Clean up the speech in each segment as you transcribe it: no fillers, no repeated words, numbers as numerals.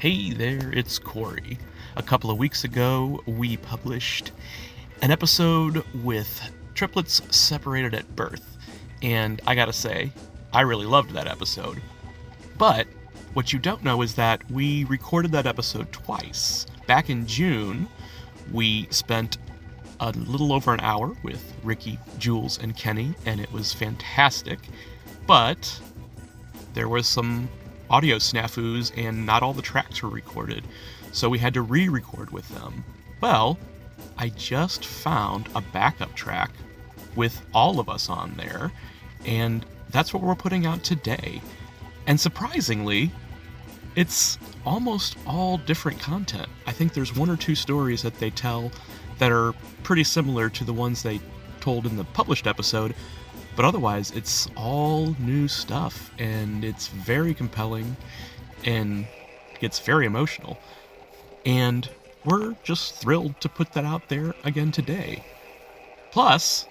Hey there, it's Corey. A couple of weeks ago, we published an episode with Triplets separated at birth, and I gotta say, I really loved that episode. But what you don't know is that we recorded that episode twice. Back in June, we spent a little over an hour with Rikki, Jules, and Kenny, and it was fantastic. But there was some audio snafus and not all the tracks were recorded, so we had to re-record with them. Well, I just found a backup track with all of us on there, and that's what we're putting out today. And surprisingly, it's almost all different content. I think there's one or two stories that they tell that are pretty similar to the ones they told in the published episode, but otherwise, it's all new stuff, and it's very compelling, and gets very emotional. And we're just thrilled to put that out there again today. Plus,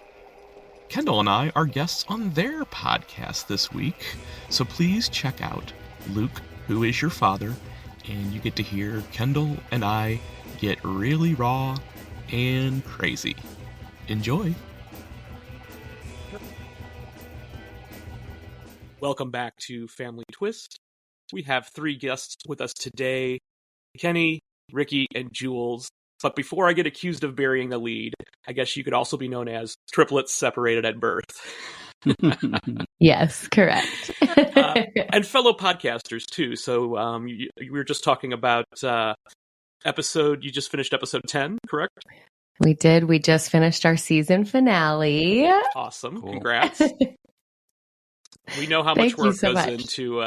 Kendall and I are guests on their podcast this week, so please check out Luke, Who Is Your Father, and you get to hear Kendall and I get really raw and crazy. Enjoy! Welcome back to Family Twist. We have three guests with us today, Kenny, Rikki, and Jules. But before I get accused of burying the lead, I guess you could also be known as Triplets separated at birth. Yes, correct. And fellow podcasters, too. So we were just talking about you just finished episode 10, correct? We did. We just finished our season finale. Awesome. Cool. Congrats. We know how much work goes into.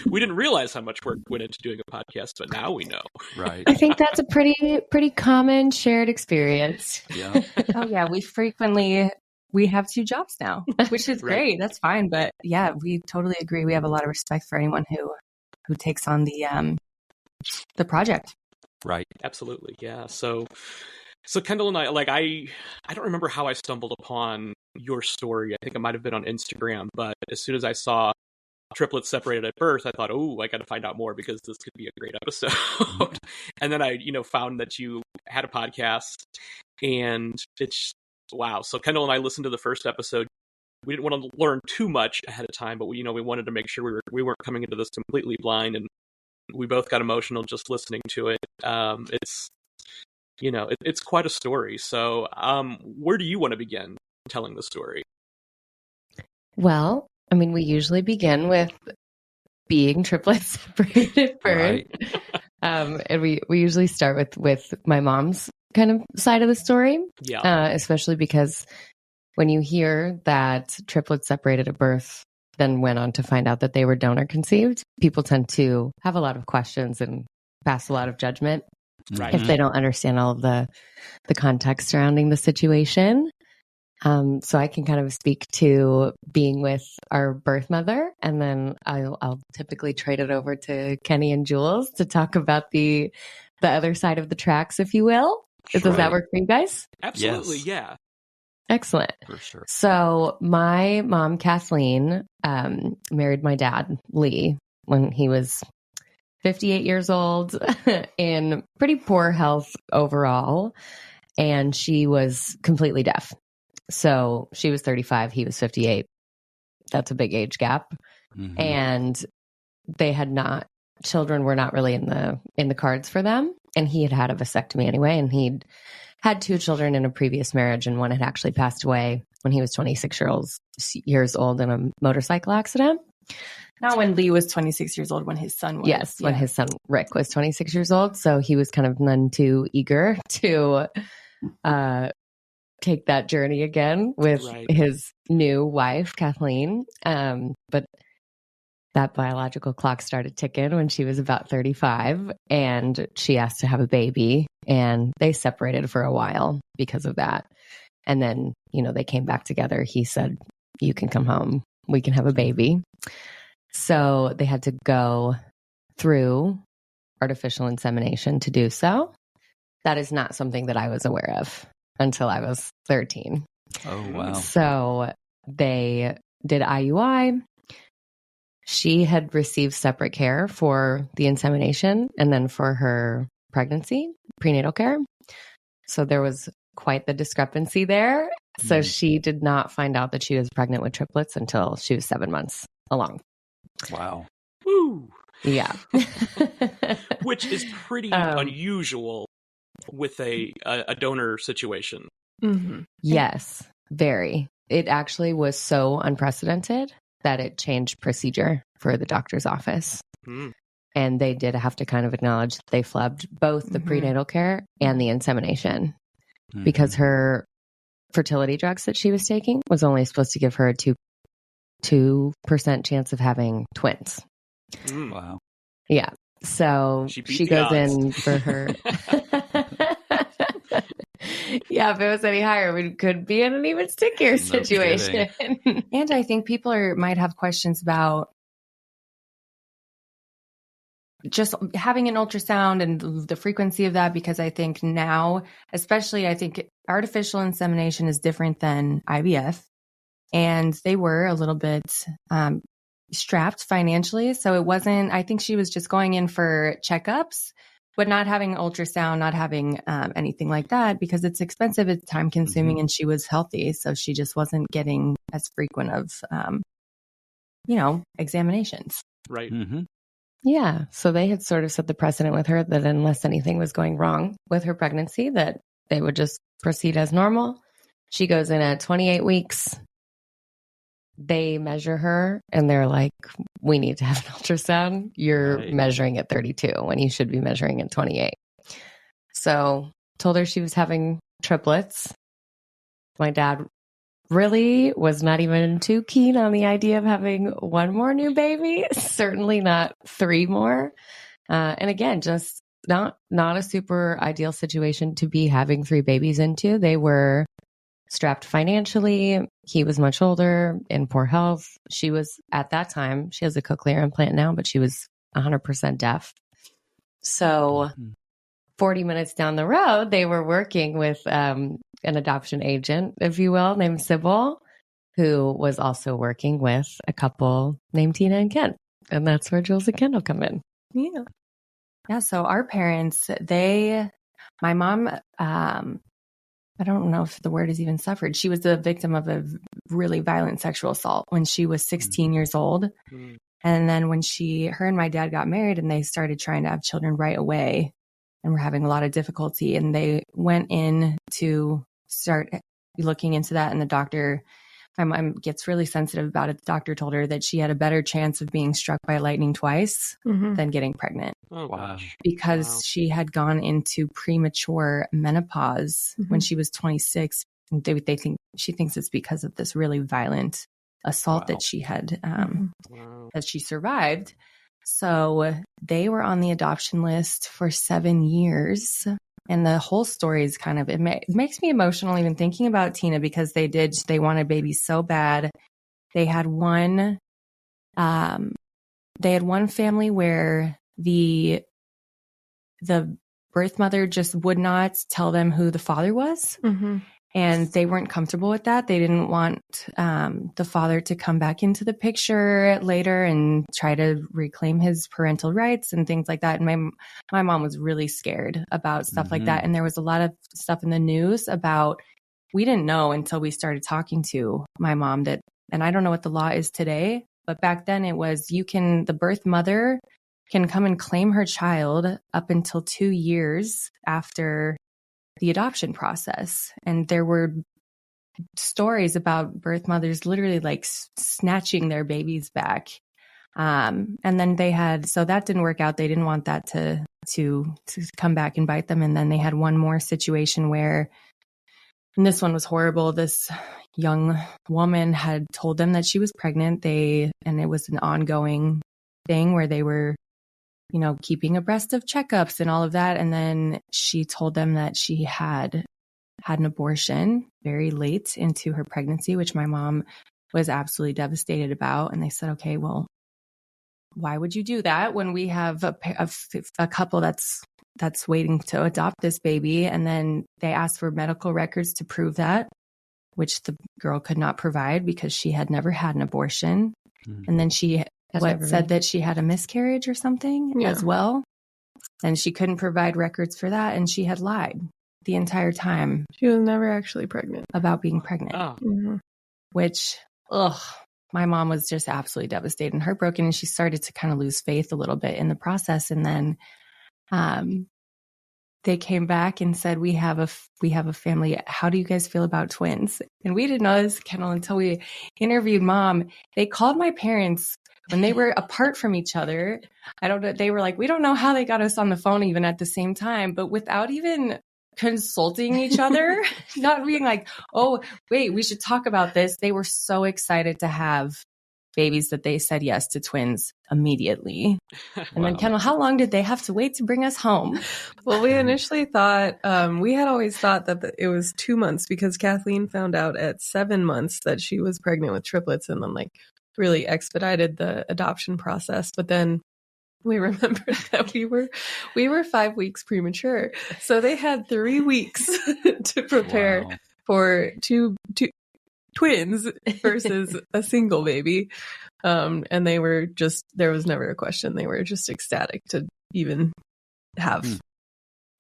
We didn't realize how much work went into doing a podcast, but now we know. Right. I think that's a pretty common shared experience. Yeah. Oh yeah, we have two jobs now, which is great. That's fine, but yeah, we totally agree. We have a lot of respect for anyone who takes on the project. Right. Absolutely. Yeah. So Kendall and I don't remember how I stumbled upon your story. I think it might have been on Instagram, but as soon as I saw Triplets separated at birth, I thought, oh, I got to find out more because this could be a great episode. And then I, found that you had a podcast, and it's wow. So Kendall and I listened to the first episode. We didn't want to learn too much ahead of time, but we wanted to make sure we weren't coming into this completely blind, and we both got emotional just listening to it. It's quite a story. So where do you want to begin telling the story? Well, I mean, we usually begin with being triplets separated at birth. Right. And we usually start with my mom's kind of side of the story. Yeah. Especially because when you hear that triplets separated at birth then went on to find out that they were donor conceived, people tend to have a lot of questions and pass a lot of judgment. Right. If they don't understand all of the context surrounding the situation. So I can kind of speak to being with our birth mother, and then I'll typically trade it over to Kenny and Jules to talk about the other side of the tracks, if you will. Sure. Does that work for you guys? Absolutely, yes. Yeah. Excellent. For sure. So my mom, Kathleen, married my dad, Lee, when he was 58 years old, in pretty poor health overall, and she was completely deaf. So she was 35, he was 58. That's a big age gap. Mm-hmm. And they had children were not really in the cards for them. And he had a vasectomy anyway, and he'd had two children in a previous marriage, and one had actually passed away when he was 26 years old in a motorcycle accident. Not when Lee was 26 years old, when his son was. Yes, when his son, Rick, was 26 years old. So he was kind of none too eager to take that journey again with his new wife, Kathleen. But that biological clock started ticking when she was about 35, and she asked to have a baby, and they separated for a while because of that. And then, they came back together. He said, "You can come home. We can have a baby." So they had to go through artificial insemination to do so. That is not something that I was aware of until I was 13. Oh, wow. So they did IUI. she had received separate care for the insemination and then for her pregnancy, prenatal care. So there was quite the discrepancy there. So she did not find out that she was pregnant with triplets until she was 7 months along. Wow. Woo! Yeah. Which is pretty unusual with a donor situation. Mm-hmm. Yes, very. It actually was so unprecedented that it changed procedure for the doctor's office. Mm. And they did have to kind of acknowledge that they flubbed both the prenatal care and the insemination because her fertility drugs that she was taking was only supposed to give her a 2% chance of having twins. Wow. Yeah. So she goes in for her. Yeah, if it was any higher, we could be in an even stickier situation. And I think people might have questions about just having an ultrasound and the frequency of that, because I think now, especially, I think artificial insemination is different than IVF. And they were a little bit strapped financially. So it wasn't, I think she was just going in for checkups, but not having ultrasound, not having anything like that because it's expensive, it's time consuming, and she was healthy. So she just wasn't getting as frequent of, examinations. Right. Mm-hmm. Yeah. So they had sort of set the precedent with her that unless anything was going wrong with her pregnancy, that they would just proceed as normal. She goes in at 28 weeks. They measure her and they're like, we need to have an ultrasound. You're measuring at 32 when you should be measuring at 28. So told her she was having triplets. My dad really was not even too keen on the idea of having one more new baby. Certainly not 3 more. And again, just not a super ideal situation to be having 3 babies into. They were strapped financially. He was much older, in poor health. She was, at that time, she has a cochlear implant now, but she was 100% deaf. So 40 minutes down the road, they were working with an adoption agent, if you will, named Sybil, who was also working with a couple named Tina and Ken. And that's where Jules and Kendall come in. Yeah. Yeah. So our parents, my mom, I don't know if the word is even suffered. She was the victim of a really violent sexual assault when she was 16 years old. And then when her and my dad got married and they started trying to have children right away and were having a lot of difficulty, and they went in to start looking into that. And the doctor, my mom gets really sensitive about it. The doctor told her that she had a better chance of being struck by lightning twice than getting pregnant. Oh, wow. Because she had gone into premature menopause when she was 26. She thinks it's because of this really violent assault that she had, that she survived. So they were on the adoption list for 7 years. And the whole story is kind of, it makes me emotional even thinking about Tina, because they wanted babies so bad. They had one family where the birth mother just would not tell them who the father was. And they weren't comfortable with that. They didn't want the father to come back into the picture later and try to reclaim his parental rights and things like that. And my mom was really scared about stuff like that. And there was a lot of stuff in the news about, we didn't know until we started talking to my mom that, and I don't know what the law is today, but back then it was, the birth mother can come and claim her child up until 2 years after the adoption process. And there were stories about birth mothers literally like snatching their babies back. And then so that didn't work out. They didn't want that to come back and bite them. And then they had one more situation where, and this one was horrible. This young woman had told them that she was pregnant. And it was an ongoing thing where they were, keeping abreast of checkups and all of that. And then she told them that she had an abortion very late into her pregnancy, which my mom was absolutely devastated about. And they said, okay, well, why would you do that when we have a couple that's waiting to adopt this baby? And then they asked for medical records to prove that, which the girl could not provide because she had never had an abortion. And then she said that she had a miscarriage or something as well. And she couldn't provide records for that. And she had lied the entire time. She was never actually pregnant. About being pregnant. Oh. Mm-hmm. Which, my mom was just absolutely devastated and heartbroken. And she started to kind of lose faith a little bit in the process. And then they came back and said, we have a family. How do you guys feel about twins? And we didn't know this, Kendall, until we interviewed Mom. They called my parents when they were apart from each other. I don't know. They were like, we don't know how they got us on the phone even at the same time, but without even consulting each other, not being like, oh, wait, we should talk about this. They were so excited to have babies that they said yes to twins immediately. And then, Kendall, how long did they have to wait to bring us home? Well, we initially thought, we had always thought that it was 2 months because Kathleen found out at 7 months that she was pregnant with triplets and then really expedited the adoption process. But then we remembered that we were 5 weeks premature. So they had 3 weeks to prepare for two twins versus a single baby. And they were there was never a question. They were just ecstatic to even have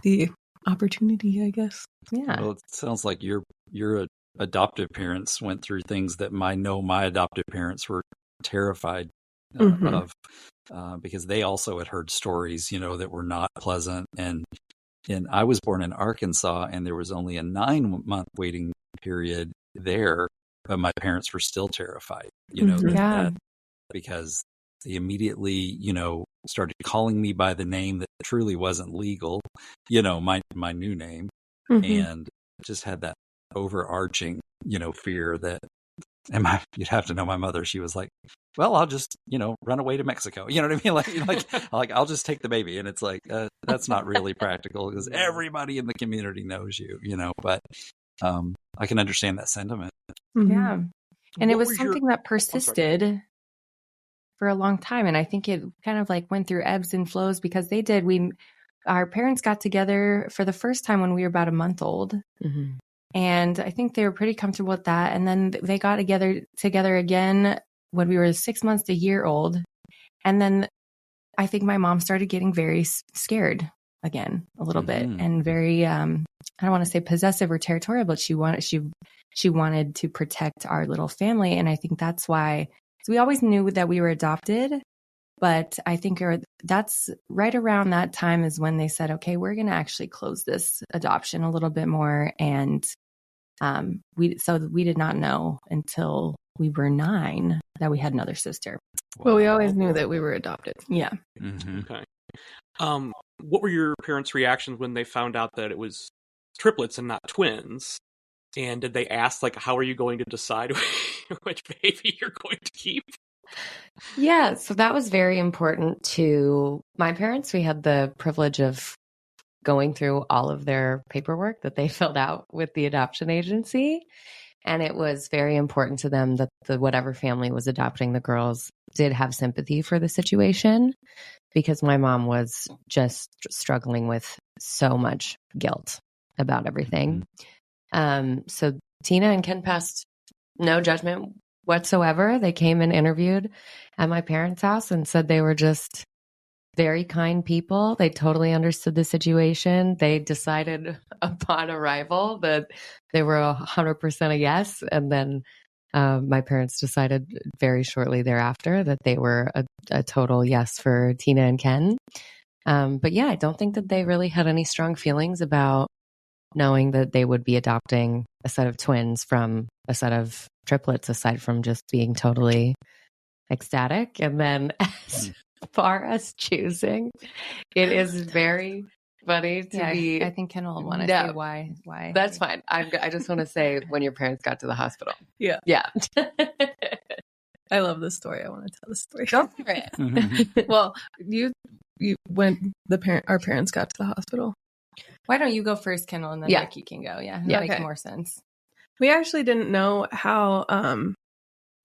the opportunity, I guess. Yeah. Well, it sounds like your adoptive parents went through things that my adoptive parents were terrified of, because they also had heard stories, that were not pleasant. And I was born in Arkansas, and there was only a 9-month waiting period there, but my parents were still terrified, because they immediately, started calling me by the name that truly wasn't legal, my new name, and just had that overarching, fear that, you'd have to know my mother. She was like, well, I'll just, run away to Mexico. You know what I mean? Like I'll just take the baby. And it's like, that's not really practical because everybody in the community knows you, but I can understand that sentiment. Yeah. And it was something that persisted for a long time. And I think it kind of went through ebbs and flows because our parents got together for the first time when we were about a month old. Mm-hmm. And I think they were pretty comfortable with that. And then they got together again when we were 6 months to a year old. And then I think my mom started getting very scared again a little bit and very, I don't want to say possessive or territorial, but she wanted to protect our little family. And I think that's why we always knew that we were adopted. But I think that's right around that time is when they said, okay, we're going to actually close this adoption a little bit more. And we did not know until we were 9 that we had another sister. Well, we always knew that we were adopted. Yeah. Mm-hmm. Okay. What were your parents' reactions when they found out that it was triplets and not twins? And did they ask, how are you going to decide which baby you're going to keep? Yeah, so that was very important to my parents. We had the privilege of going through all of their paperwork that they filled out with the adoption agency. And it was very important to them that whatever family was adopting the girls did have sympathy for the situation because my mom was just struggling with so much guilt about everything. So Tina and Ken passed no judgment whatsoever. They came and interviewed at my parents' house and said they were just very kind people. They totally understood the situation. They decided upon arrival that they were 100% a yes. And then my parents decided very shortly thereafter that they were a total yes for Tina and Ken. But yeah, I don't think that they really had any strong feelings about knowing that they would be adopting a set of twins from a set of triplets, aside from just being totally ecstatic. And then as far as choosing, it is very funny to be. I think Kendall will want to say why. That's fine. I just want to say when your parents got to the hospital. Yeah. I love this story. I want to tell the story. Go for it. Well, when our parents got to the hospital. Why don't you go first, Kendall, and then Rikki can go? Yeah, that makes more sense. We actually didn't know how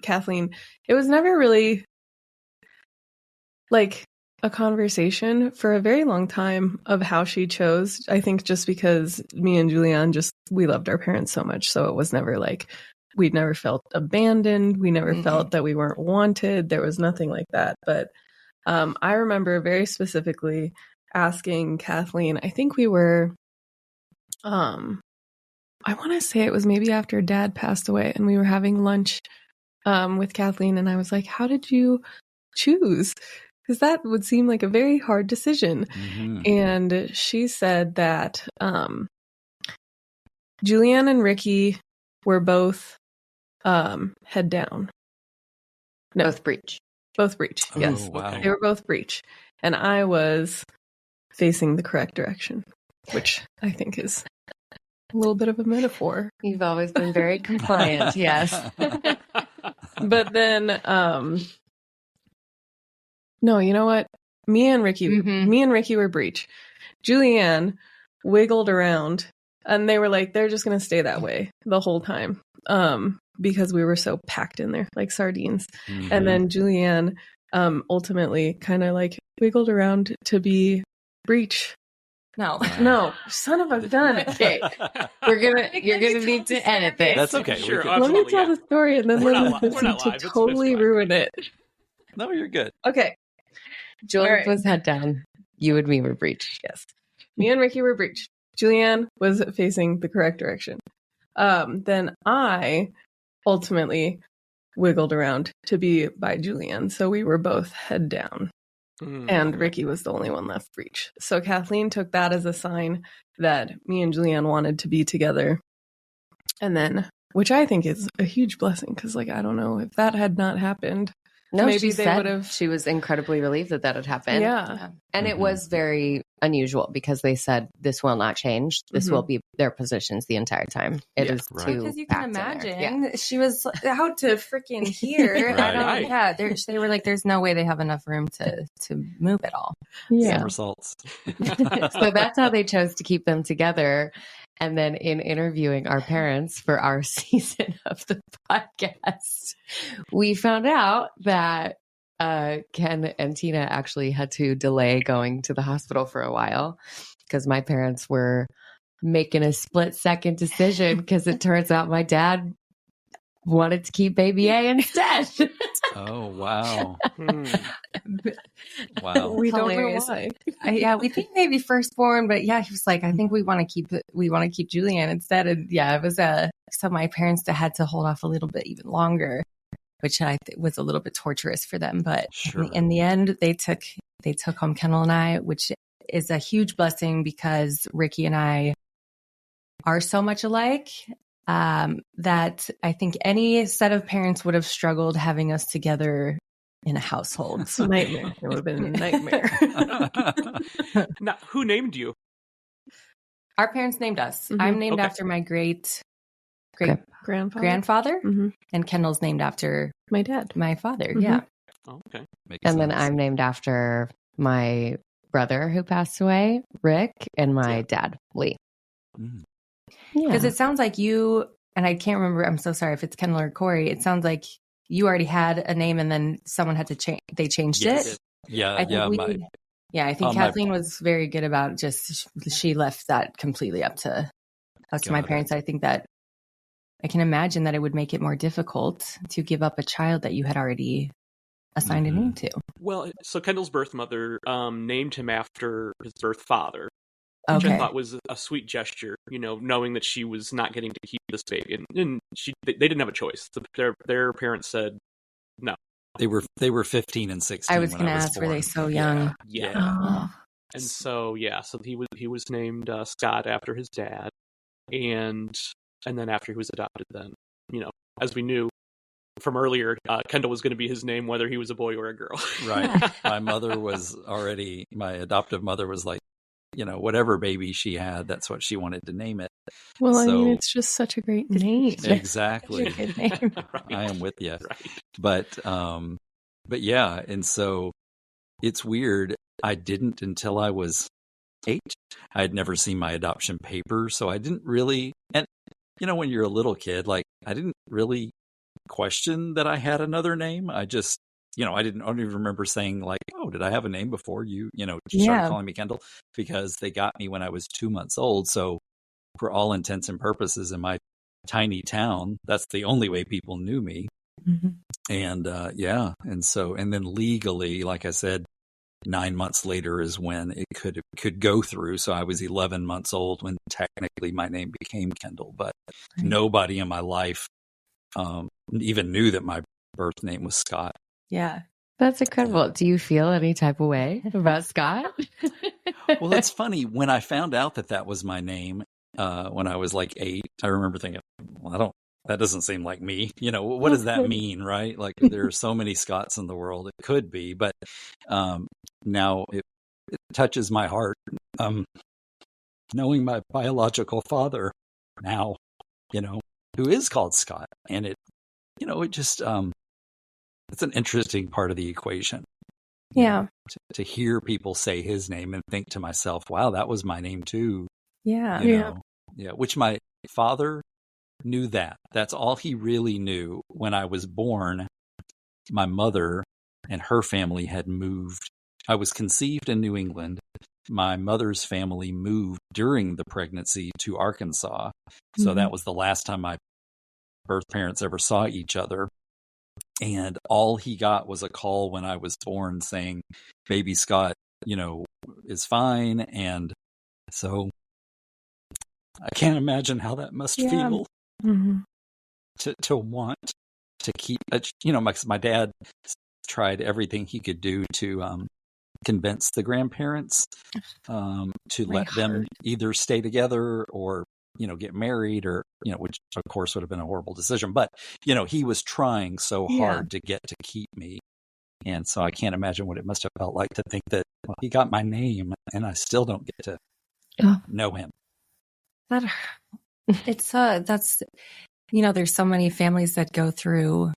Kathleen. It was never really a conversation for a very long time of how she chose. I think just because me and Julianne we loved our parents so much, so it was never we'd never felt abandoned. We never felt that we weren't wanted. There was nothing like that. But I remember very specifically asking Kathleen, I think we were, I want to say it was maybe after Dad passed away, and we were having lunch with Kathleen, and I was like, how did you choose? Because that would seem like a very hard decision. And she said that Julianne and Rikki were both head down. No. Both breech. Both breech, yes. Wow. They were both breech. And I was facing the correct direction, which I think is a little bit of a metaphor. You've always been very compliant, yes. But then, no, you know what? Me and Rikki were breech. Julianne wiggled around, and they were like, they're just going to stay that way the whole time. Because we were so packed in there like sardines. And then Julianne ultimately kind of like wiggled around to be breech. No, son of a gun. Okay. You're gonna need to edit this. That's okay. Sure, Let me tell the story, and then we'll listen to totally ruin it. No, you're good. Okay. Julian was head down. You and me were breech. Yes. Me and Rikki were breech. Julianne was facing the correct direction. Then I ultimately wiggled around to be by Julianne. So we were both head down. And Rikki was the only one left breech. So Kathleen took that as a sign that me and Julianne wanted to be together. And then, which I think is a huge blessing, because like, I don't know if that had not happened. No, maybe she they said would have. she was incredibly relieved that had happened. Yeah. And it was very unusual because they said this will not change. This will be their positions the entire time. It is too because you can packed in there. imagine she was out to freaking here. They were like, there's no way they have enough room to move it all. Yeah. Somersaults. So that's how they chose to keep them together. And then in interviewing our parents for our season of the podcast, we found out that Ken and Tina actually had to delay going to the hospital for a while because my parents were making a split-second decision because it turns out my dad wanted to keep baby A instead. Oh, wow. Wow. We don't know why. We think maybe firstborn, but he was like, I think we want to keep Julianne instead. And it was so my parents had to hold off a little bit even longer, which I was a little bit torturous for them. But in the end, they took home Kendall and I, which is a huge blessing because Rikki and I are so much alike. That I think any set of parents would have struggled having us together in a household. It's a nightmare. It would have been a nightmare. Now, who named you? Our parents named us. I'm named after my great grandfather, and Kendall's named after my dad, my father. Yeah. Oh, okay. And then I'm named after my brother who passed away, Rick, and my dad, Lee. Because it sounds like you, and I can't remember, I'm so sorry if it's Kendall or Corey, it sounds like you already had a name and then someone had to change, they changed it. I think Kathleen was very good about she left that completely up to my parents. I think that I can imagine that it would make it more difficult to give up a child that you had already assigned a name to. Well, so Kendall's birth mother named him after his birth father. Which I thought was a sweet gesture, knowing that she was not getting to keep this baby, and they didn't have a choice. Their parents said no. They were 15 and 16. I was going to ask, were they so young? Yeah. And so he was named Scott after his dad, and then after he was adopted, then as we knew from earlier, Kendall was going to be his name whether he was a boy or a girl. Right. My adoptive mother was like, whatever baby she had, that's what she wanted to name it. Well, I mean, it's just such a great name. Exactly. Name. I am with you. Right. But yeah, and so it's weird. I didn't until I was 8. I had never seen my adoption paper, so I didn't really. And when you're a little kid, like I didn't really question that I had another name. I just. I don't even remember saying like, oh, did I have a name before you started calling me Kendall? Because they got me when I was 2 months old. So for all intents and purposes in my tiny town. That's the only way people knew me. Mm-hmm. And and then legally, like I said, 9 months later is when it could go through. So I was 11 months old when technically my name became Kendall, but nobody in my life even knew that my birth name was Scott. Yeah. That's incredible. Do you feel any type of way about Scott? Well, it's funny. When I found out that was my name, when I was like 8, I remember thinking, well, that doesn't seem like me. What does that mean, right? Like, there are so many Scotts in the world. It could be, but now it touches my heart. Knowing my biological father now, who is called Scott, and it just it's an interesting part of the equation. Yeah. To hear people say his name and think to myself, wow, that was my name too. Yeah. Yeah. Which my father knew that. That's all he really knew. When I was born, my mother and her family had moved. I was conceived in New England. My mother's family moved during the pregnancy to Arkansas. So that was the last time my birth parents ever saw each other. And all he got was a call when I was born saying, baby Scott, is fine. And so I can't imagine how that must feel to want to keep, my dad tried everything he could do to convince the grandparents to let them either stay together or get married, or which of course would have been a horrible decision, but he was trying so hard to get to keep me. And so I can't imagine what it must have felt like to think that, well, he got my name and I still don't get to know him. It's that's there's so many families that go through.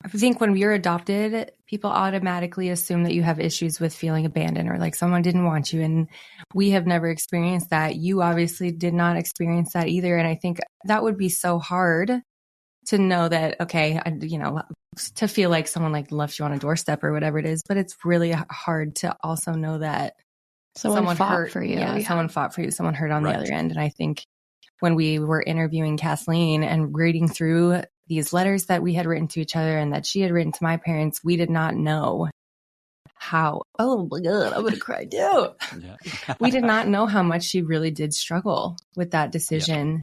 I think when you're adopted, people automatically assume that you have issues with feeling abandoned, or like someone didn't want you. And we have never experienced that. You obviously did not experience that either. And I think that would be so hard to know that, okay, to feel like someone like left you on a doorstep or whatever it is. But it's really hard to also know that someone fought hurt for you. Yeah, someone fought for you. Someone hurt on the other end. And I think when we were interviewing Kathleen and reading through these letters that we had written to each other and that she had written to my parents, we did not know how, oh my God, I'm going to cry too. We did not know how much she really did struggle with that decision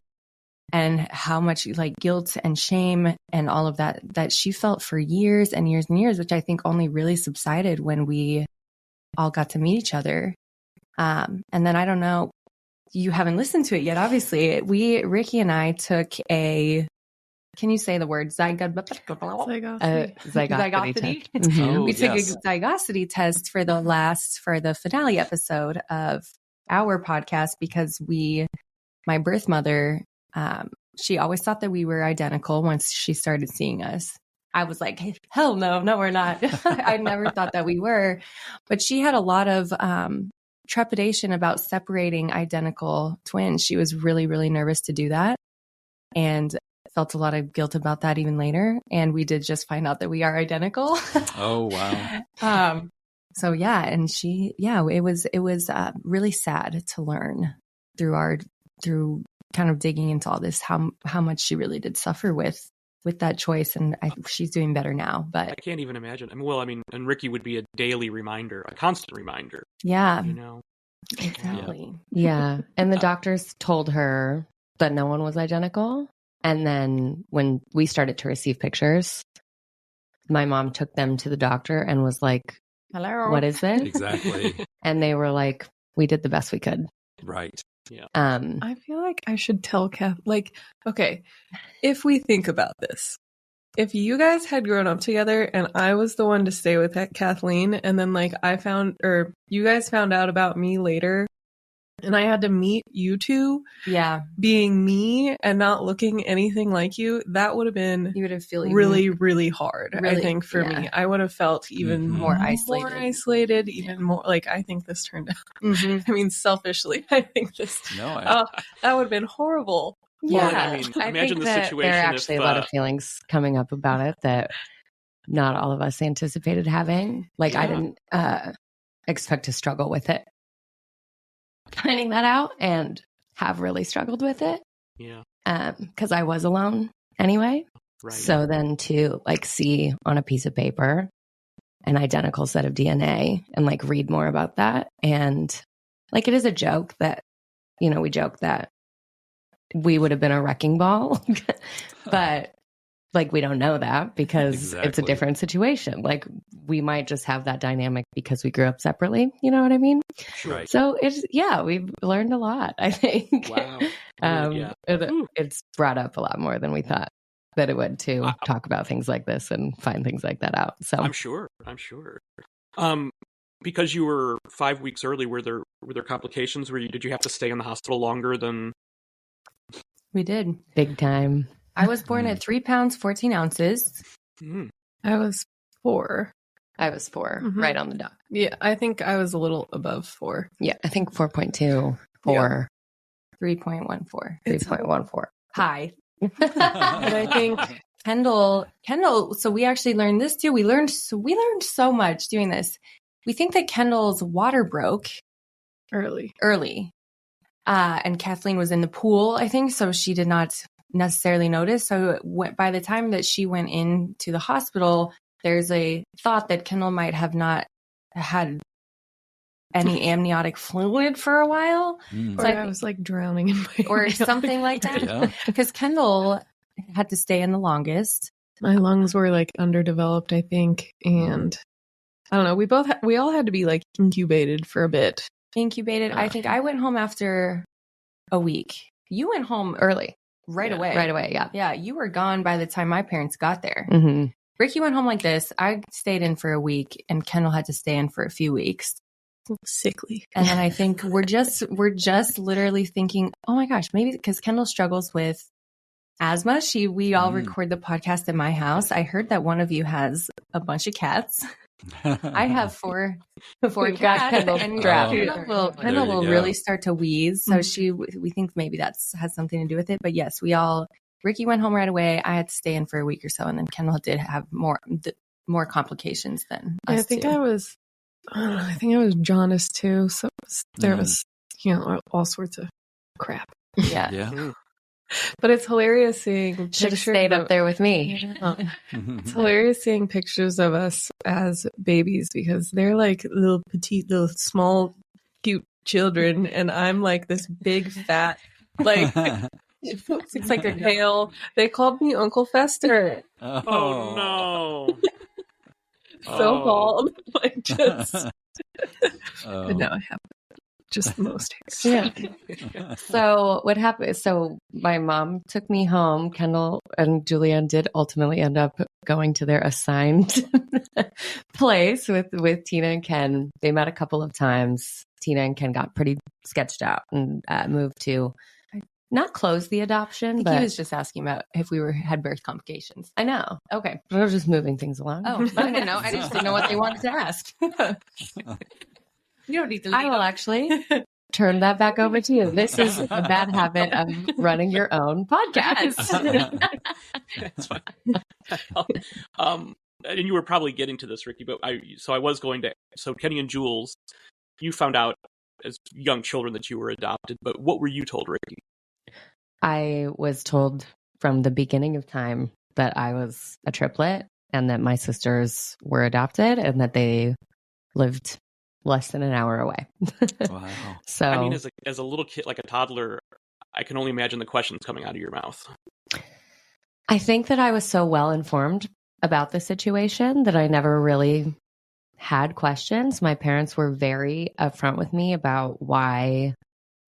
and how much like guilt and shame and all of that she felt for years and years and years, which I think only really subsided when we all got to meet each other. And then I don't know, you haven't listened to it yet, obviously. Rikki and I took can you say the word zygosity? Mm-hmm. We took a zygosity test for the finale episode of our podcast because my birth mother, she always thought that we were identical once she started seeing us. I was like, hey, hell no, we're not. I never thought that we were. But she had a lot of trepidation about separating identical twins. She was really, really nervous to do that. And felt a lot of guilt about that even later. And we did just find out that we are identical. Oh, wow. So yeah. And it was really sad to learn through kind of digging into all this, how much she really did suffer with that choice. And she's doing better now, but I can't even imagine. And Rikki would be a daily reminder, a constant reminder. Yeah. Exactly. Yeah. And the doctors told her that no one was identical. And then when we started to receive pictures, my mom took them to the doctor and was like, hello, what is this? Exactly. And they were like, we did the best we could. Right. Yeah. I feel like I should tell okay, if we think about this, if you guys had grown up together and I was the one to stay with Kathleen, and then you guys found out about me later, and I had to meet you two, being me and not looking anything like you, that would have been really, really hard. Really, I think for me, I would have felt even more isolated, even more like I think this turned out. I mean, selfishly, I think this. that would have been horrible. Yeah, imagine the situation. There are actually a lot of feelings coming up about it that not all of us anticipated having. Like I didn't expect to struggle with it. Finding that out and have really struggled with it. Yeah. because I was alone anyway. Right. So then to like see on a piece of paper an identical set of DNA and like read more about that. And like, it is a joke that, we joke that we would have been a wrecking ball, but like, we don't know that because it's a different situation. Like, we might just have that dynamic because we grew up separately. You know what I mean? Right. So we've learned a lot, I think. Wow. It's brought up a lot more than we thought that it would to talk about things like this and find things like that out. So I'm sure. Because you were 5 weeks early, were there complications? Did you have to stay in the hospital longer than? We did. Big time. I was born at 3 pounds, 14 ounces. I was 4. I was 4, right on the dot. Yeah, I think I was a little above 4. Yeah, I think 4.2, 4. 3.14. 3.14. High. But I think Kendall, so we actually learned this too. We learned so much doing this. We think that Kendall's water broke early. And Kathleen was in the pool, I think, so she did not necessarily notice. So by the time that she went into the hospital, there's a thought that Kendall might have not had any amniotic fluid for a while. Or I was like drowning in my or something like that. Because Kendall had to stay in the longest. My lungs were like underdeveloped, I think, and I don't know. We all had to be like incubated for a bit. I think I went home after a week. You went home early. Right away. Right away, yeah. Yeah, you were gone by the time my parents got there. Mm-hmm. Rikki went home like this. I stayed in for a week, and Kendall had to stay in for a few weeks. Sickly. And then I think we're just literally thinking, oh my gosh, maybe because Kendall struggles with asthma. We all record the podcast at my house. I heard that one of you has a bunch of cats. I have four cats, and Kendall will really start to wheeze. So we think maybe that's has something to do with it. But yes, Rikki went home right away. I had to stay in for a week or so, and then Kendall did have more complications than us. I think I was jaundiced too. So there was, all sorts of crap. Yeah. But it's hilarious seeing. Should have stayed up there with me. It's hilarious seeing pictures of us as babies because they're like little small, cute children, and I'm like this big fat, like it's like a tail. They called me Uncle Fester. Oh no! So bald, like just. But now I have just the most hair. Yeah. So what happened? So my mom took me home. Kendall and Julianne did ultimately end up going to their assigned place with Tina and Ken. They met a couple of times. Tina and Ken got pretty sketched out and moved to not close the adoption, but he was just asking about if we had birth complications. I know. Okay. We're just moving things along. Oh, I didn't know. I just didn't know what they wanted to ask. You don't need to. I will actually turn that back over to you. This is a bad habit of running your own podcast. That's fine. And you were probably getting to this, Rikki, but I was going to. So Kenny and Jules, you found out as young children that you were adopted, but what were you told, Rikki? I was told from the beginning of time that I was a triplet and that my sisters were adopted and that they lived less than an hour away. Wow. So I mean, as a little kid, like a toddler, I can only imagine the questions coming out of your mouth. I think that I was so well informed about the situation that I never really had questions. My parents were very upfront with me about why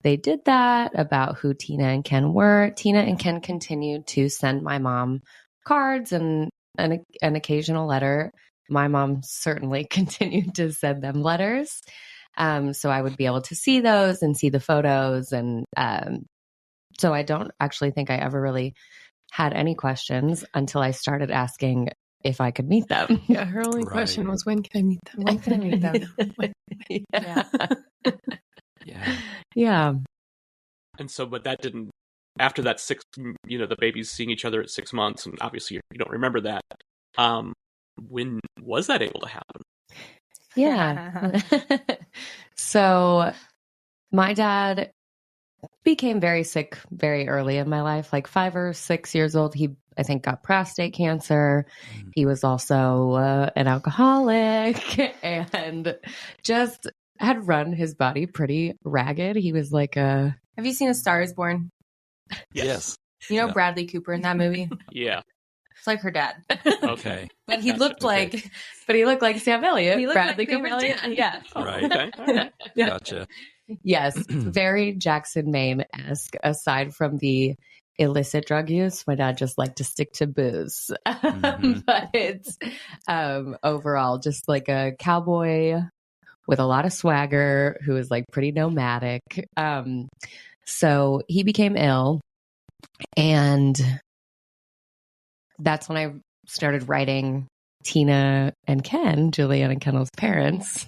they did that, about who Tina and Ken were. Tina and Ken continued to send my mom cards and an occasional letter. My mom certainly continued to send them letters. So I would be able to see those and see the photos. And so I don't actually think I ever really had any questions until I started asking if I could meet them. Yeah, her only question was, when can I meet them? When can I meet them? Yeah. And so, but that didn't, after that the babies seeing each other at 6 months, and obviously you don't remember that. When was that able to happen? Yeah. So my dad became very sick very early in my life, like 5 or 6 years old. He, I think, got prostate cancer. He was also an alcoholic and just had run his body pretty ragged. He was like a... Have you seen A Star is Born? Yes. You know Yeah. Bradley Cooper in that movie? Yeah. It's like her dad. Okay. But he looked Okay. like Sam Elliott. He looked Bradley like Sam Cooper's Elliott. dad. Yeah. Oh, Right. okay. All right. Gotcha. Yes. Very Jackson Maine-esque, aside from the illicit drug use. My dad just liked to stick to booze. But it's overall just like a cowboy with a lot of swagger who is like pretty nomadic. So he became ill, and that's when I started writing Tina and Ken, Julianne and Kendall's parents,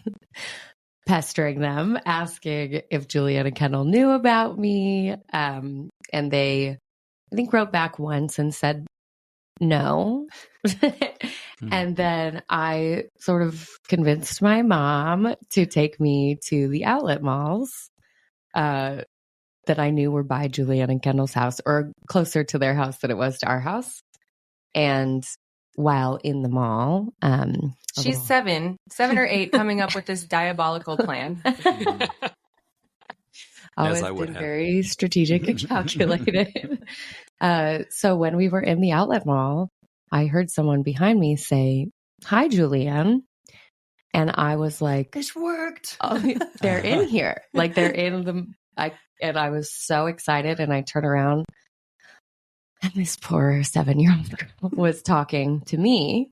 pestering them, asking if Julianne and Kendall knew about me. And they, I think, wrote back once and said no. And then I sort of convinced my mom to take me to the outlet malls that I knew were by Julianne and Kendall's house, or closer to their house than it was to our house. And while in the mall, She's 7 or 8, coming up with this diabolical plan. Always I would been have. very strategic and calculated. So when we were in the outlet mall, I heard someone behind me say, "Hi, Julianne." And I was like, This worked. "Oh, they're in here." Like they're in the, and I was so excited, and I turn around and this poor 7-year-old girl was talking to me,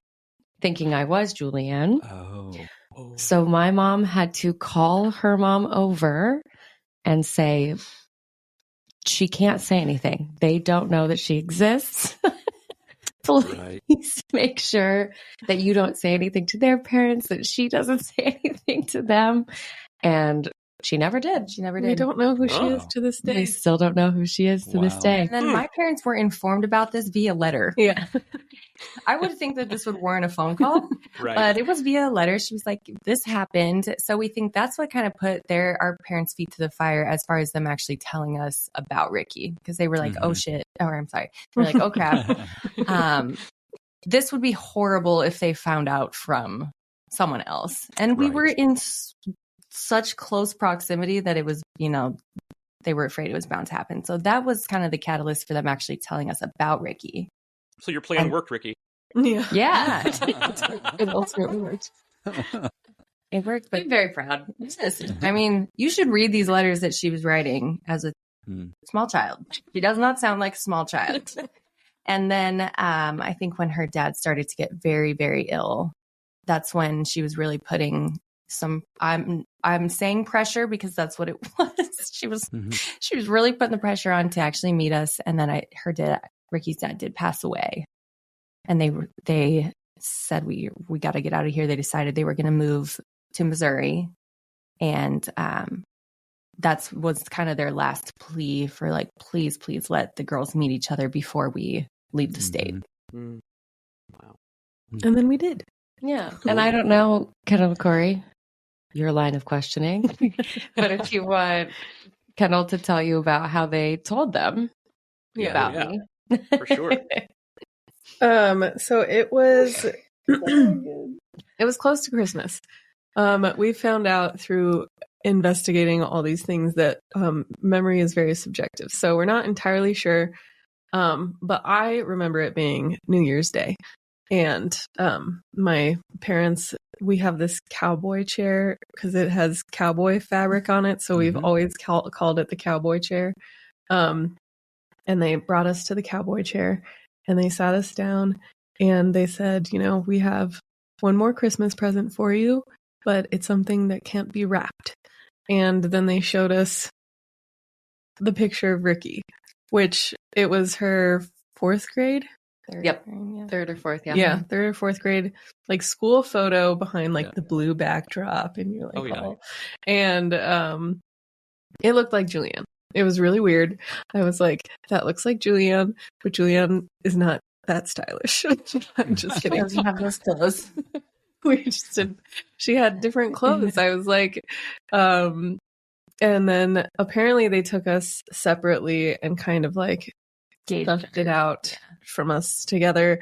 thinking I was Julianne. Oh. So my mom had to call her mom over and say, she can't say anything. They don't know that she exists. Please Right. make sure that you don't say anything to their parents, that she doesn't say anything to them. And she never did. She never We did. don't know who she Oh. is to this They day. still don't know who she is to this Wow. day. And then my parents were informed about this via letter. Yeah. I would think that this would warrant a phone call, Right. but it was via letter. She was like, this happened. So we think that's what kind of put our parents' feet to the fire as far as them actually telling us about Rikki, because they were like, oh shit. Or I'm sorry. They're like, oh crap. This would be horrible if they found out from someone else. And we Right. were in such close proximity that it was, they were afraid it was bound to happen. So that was kind of the catalyst for them actually telling us about Rikki. So your plan worked, Rikki. Yeah. Yeah. It ultimately worked. It worked, but I'm very proud. I mean, you should read these letters that she was writing as a small child. She does not sound like a small child. And then I think when her dad started to get very, very ill, that's when she was really putting some, I'm saying pressure because that's what it was. She was really putting the pressure on to actually meet us. And then Rikki's dad did pass away. And they said, we got to get out of here. They decided they were going to move to Missouri. And that was kind of their last plea for like, please let the girls meet each other before we leave the state. Mm. Wow. And then we did. yeah. And I don't know, Kendall, Corey, your line of questioning, but if you want Kendall to tell you about how they told them about me. For sure. So it was it was close to Christmas. We found out through investigating all these things that memory is very subjective. So we're not entirely sure. But I remember it being New Year's Day. And my parents, we have this cowboy chair because it has cowboy fabric on it. So we've always called it the cowboy chair. And they brought us to the cowboy chair and they sat us down and they said, we have one more Christmas present for you, but it's something that can't be wrapped. And then they showed us the picture of Rikki, which it was her 4th grade. Yep. 3rd or 4th. Yeah. Yeah. 3rd or 4th grade, like school photo behind like the blue backdrop. And you're like, oh. And it looked like Julianne. It was really weird. I was like, that looks like Julianne, but Julianne is not that stylish. I'm just kidding. She doesn't have those clothes. We just did. She had different clothes. I was like, And then apparently they took us separately and kind of like stuffed it out from us together.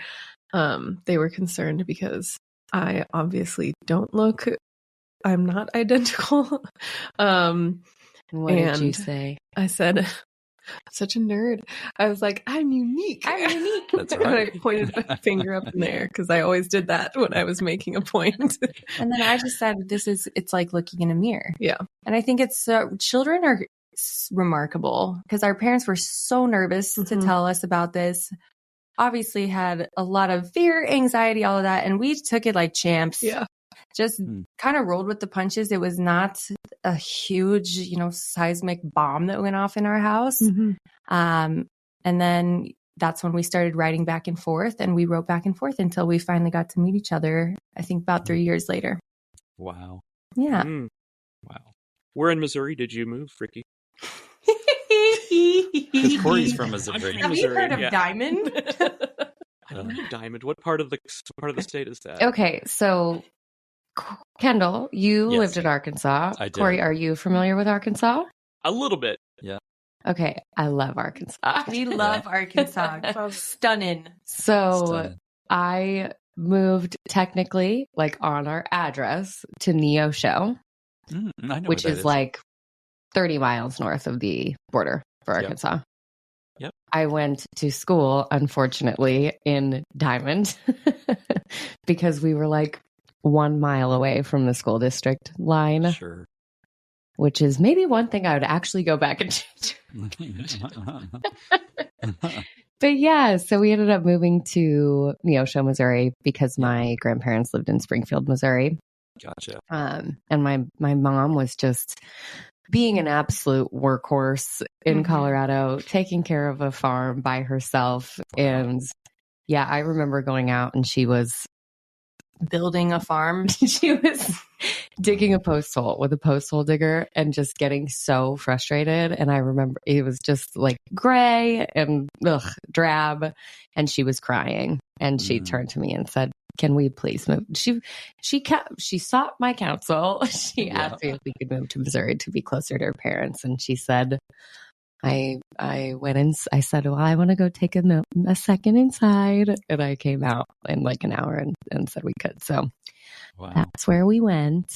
They were concerned because I obviously don't look, I'm not identical. What did you say? I said, such a nerd. I was like, I'm unique. I'm unique. That's And right. I pointed a finger up in the air because I always did that when I was making a point. And then I just said, it's like looking in a mirror. Yeah. And I think it's, children are remarkable because our parents were so nervous to tell us about this. Obviously had a lot of fear, anxiety, all of that. And we took it like champs. Yeah. Just kind of rolled with the punches. It was not a huge, seismic bomb that went off in our house. And then that's when we started writing back and forth, and we wrote back and forth until we finally got to meet each other, I think about 3 years later. Wow. Yeah. Wow. Where in Missouri did you move, Rikki? Because Corey's from Missouri. Have you heard of Diamond? I don't know Diamond. What part of the state is that? Okay, so Kendall, you Yes. lived in Arkansas. I did. Corey, are you familiar with Arkansas? A little bit. Okay, I love Arkansas. We love Arkansas. Stunning. So Stunning. I moved technically like on our address to Neosho, I know which what that is like 30 miles north of the border for Yep. Arkansas. Yep. I went to school, unfortunately, in Diamond because we were like 1 mile away from the school district line, Sure. which is maybe one thing I would actually go back and change. But yeah, so we ended up moving to Neosho, Missouri because my grandparents lived in Springfield, Missouri. Gotcha. And my mom was just being an absolute workhorse in Colorado, taking care of a farm by herself. Wow. And yeah, I remember going out and she was Building a farm. she was digging a post hole with a post hole digger and just getting so frustrated. And I remember it was just like gray and drab. And she was crying. And she turned to me and said, "Can we please move?" She sought my counsel. She asked me if we could move to Missouri to be closer to her parents. And she said, I went in, I said, "Well, I want to go take a second inside." And I came out in like an hour and said we could. So Wow. that's where we went.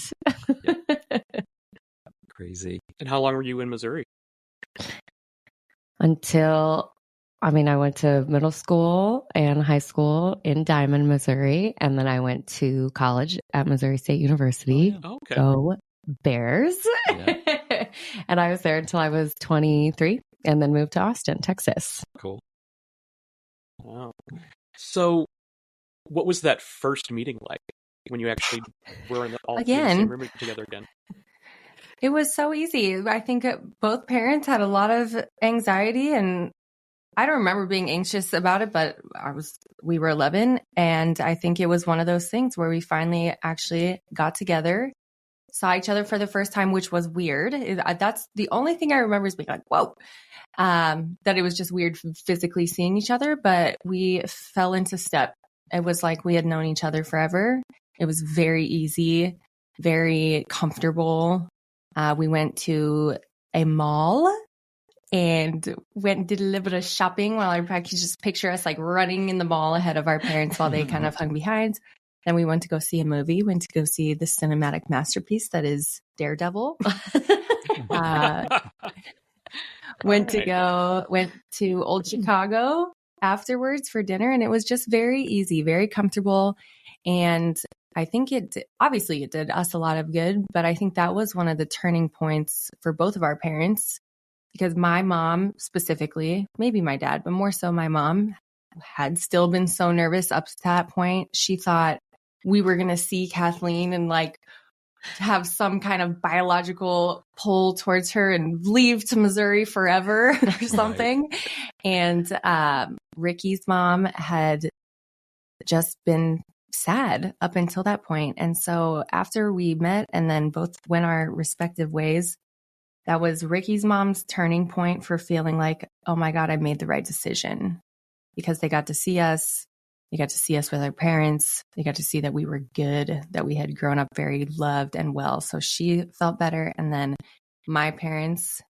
Crazy. And how long were you in Missouri? I went to middle school and high school in Diamond, Missouri. And then I went to college at Missouri State University. Oh, okay. Go Bears. Yeah. And I was there until I was 23 and then moved to Austin, Texas. Cool. Wow. So, what was that first meeting like when you actually were in the same room together again? It was so easy. I think both parents had a lot of anxiety, and I don't remember being anxious about it, but we were 11, and I think it was one of those things where we finally actually got together, saw each other for the first time, which was weird. That's the only thing I remember is being like, whoa, that it was just weird physically seeing each other, but we fell into step. It was like we had known each other forever. It was very easy, very comfortable. We went to a mall and went and did a little bit of shopping while I could just picture us like running in the mall ahead of our parents while they kind of hung behind. Then we went to go see a movie, went to go see the cinematic masterpiece that is Daredevil. Went to Old Chicago afterwards for dinner, and it was just very easy, very comfortable. And I think it did us a lot of good, but I think that was one of the turning points for both of our parents, because my mom specifically, maybe my dad, but more so my mom, had still been so nervous up to that point. She thought we were going to see Kathleen and like have some kind of biological pull towards her and leave to Missouri forever or something. Right. And Rikki's mom had just been sad up until that point. And so after we met and then both went our respective ways, that was Rikki's mom's turning point for feeling like, oh my God, I made the right decision, because they got to see us. They got to see us with our parents. They got to see that we were good, that we had grown up very loved and well. So she felt better. And then my parents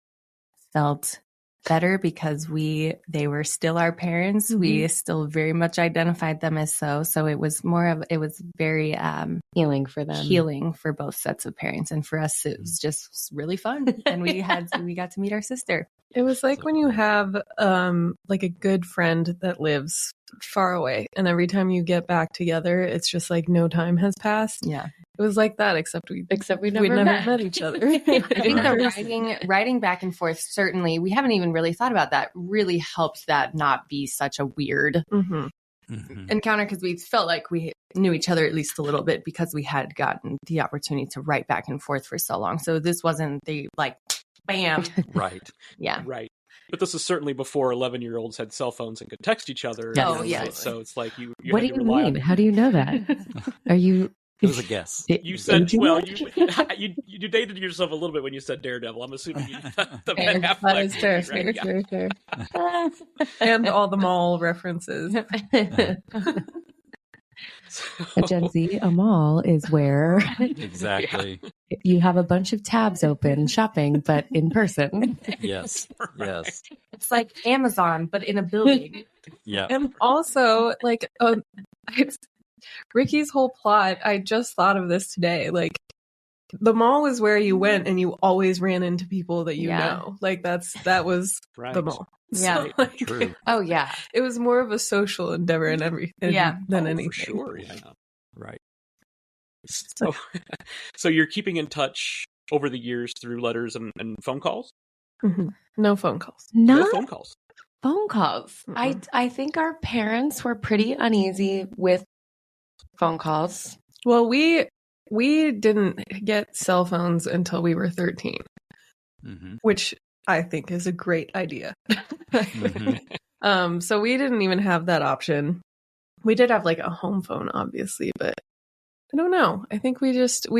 felt better because they were still our parents. Mm-hmm. We still very much identified them as so it was very healing for them, healing for both sets of parents, and for us it was just really fun. And we got to meet our sister. It was like when you have like a good friend that lives far away, and every time you get back together, it's just like no time has passed. Yeah. It was like that, except we never met each other. I think the writing back and forth, certainly, we haven't even really thought about that, really helped that not be such a weird encounter, because we felt like we knew each other at least a little bit because we had gotten the opportunity to write back and forth for so long. So this wasn't the like, bam. Right. Yeah. Right. But this is certainly before 11-year-olds had cell phones and could text each other. Oh, yeah. So it's like you what do you mean? How do you know that? Are you... It was a guess. You said, well, you dated yourself a little bit when you said Daredevil. I'm assuming you the Ben Affleck. That is fair, fair. And all the mall references. At Gen Z, a mall is where exactly you have a bunch of tabs open shopping, but in person. Yes. It's like Amazon, but in a building. Yeah. And also, like, it's Rikki's whole plot. I just thought of this today. Like, the mall was where you went and you always ran into people that you know. Like, that was the mall. Yeah. So, like, True. Oh, yeah. It was more of a social endeavor and everything than anything. For sure, yeah. Right. So you're keeping in touch over the years through letters and phone calls? Mm-hmm. No phone calls. No phone calls. Phone calls. I think our parents were pretty uneasy with phone calls. Well, we didn't get cell phones until we were 13, which I think is a great idea. So we didn't even have that option. We did have like a home phone, obviously, but I don't know. I think we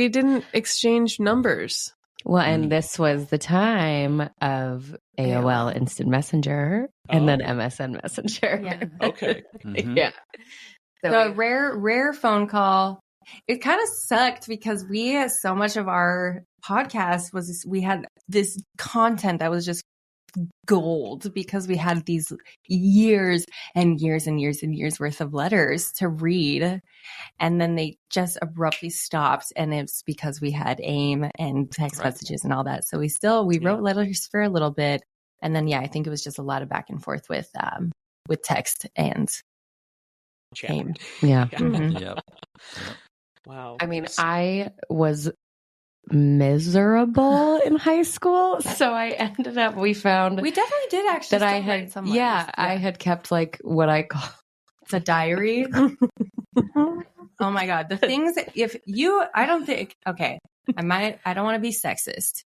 didn't exchange numbers. Well, and this was the time of AOL Instant Messenger and then MSN Messenger. Yeah. Okay. Yeah. So a rare phone call. It kind of sucked because so much of our podcast we had this content that was just gold because we had these years and years and years and years worth of letters to read, and then they just abruptly stopped, and it's because we had AIM and text messages and all that. So we wrote letters for a little bit, and then I think it was just a lot of back and forth with text and AIM. Yeah. Yep. Wow. I mean, I was miserable in high school, so I ended up. We definitely did actually that I had. I had kept like what I call a diary. Oh my god, the things that I don't want to be sexist.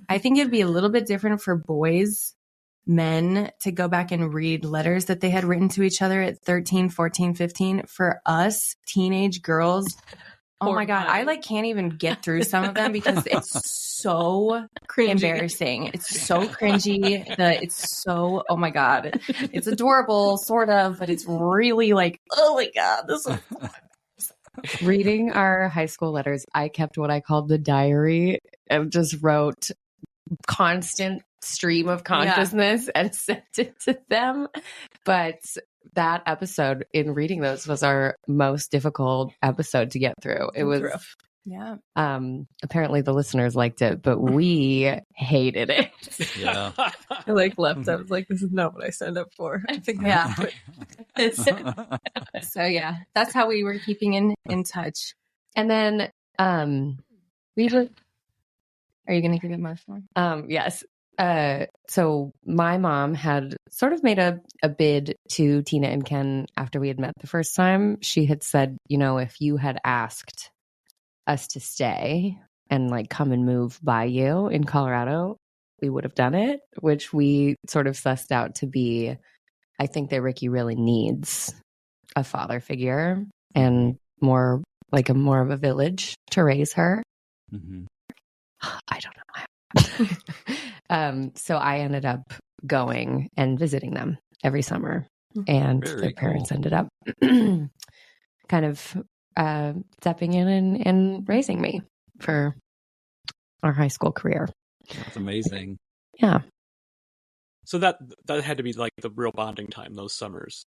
I think it'd be a little bit different for men to go back and read letters that they had written to each other at 13, 14, 15. For us teenage girls, oh my god, I can't even get through some of them because it's so embarrassing. It's so cringy. Oh my god, it's adorable, sort of, but it's really like, oh my god, this is. Reading our high school letters, I kept what I called the diary and just wrote constant stream of consciousness and sent it to them. But that episode, in reading those, was our most difficult episode to get through. It was rough. Yeah. Apparently the listeners liked it, but we hated it. Yeah. I left. I was like, this is not what I signed up for. I think So yeah, that's how we were keeping in touch. And then we were. Are you going to give it my phone? Yes. So my mom had sort of made a bid to Tina and Ken after we had met the first time. She had said, if you had asked us to stay and come and move by you in Colorado, we would have done it, which we sort of sussed out to be, I think that Rikki really needs a father figure and more of a village to raise her. Mm-hmm. I don't know. So I ended up going and visiting them every summer, and their parents ended up kind of stepping in and raising me for our high school career. That's amazing. Yeah. So that had to be like the real bonding time, those summers.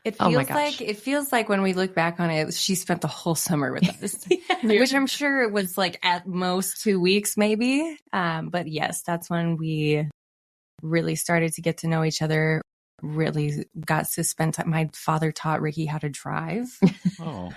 It feels like when we look back on it, she spent the whole summer with us, which I'm sure it was like at most 2 weeks, maybe. But yes, that's when we really started to get to know each other. Really got to spend time. My father taught Rikki how to drive. Oh.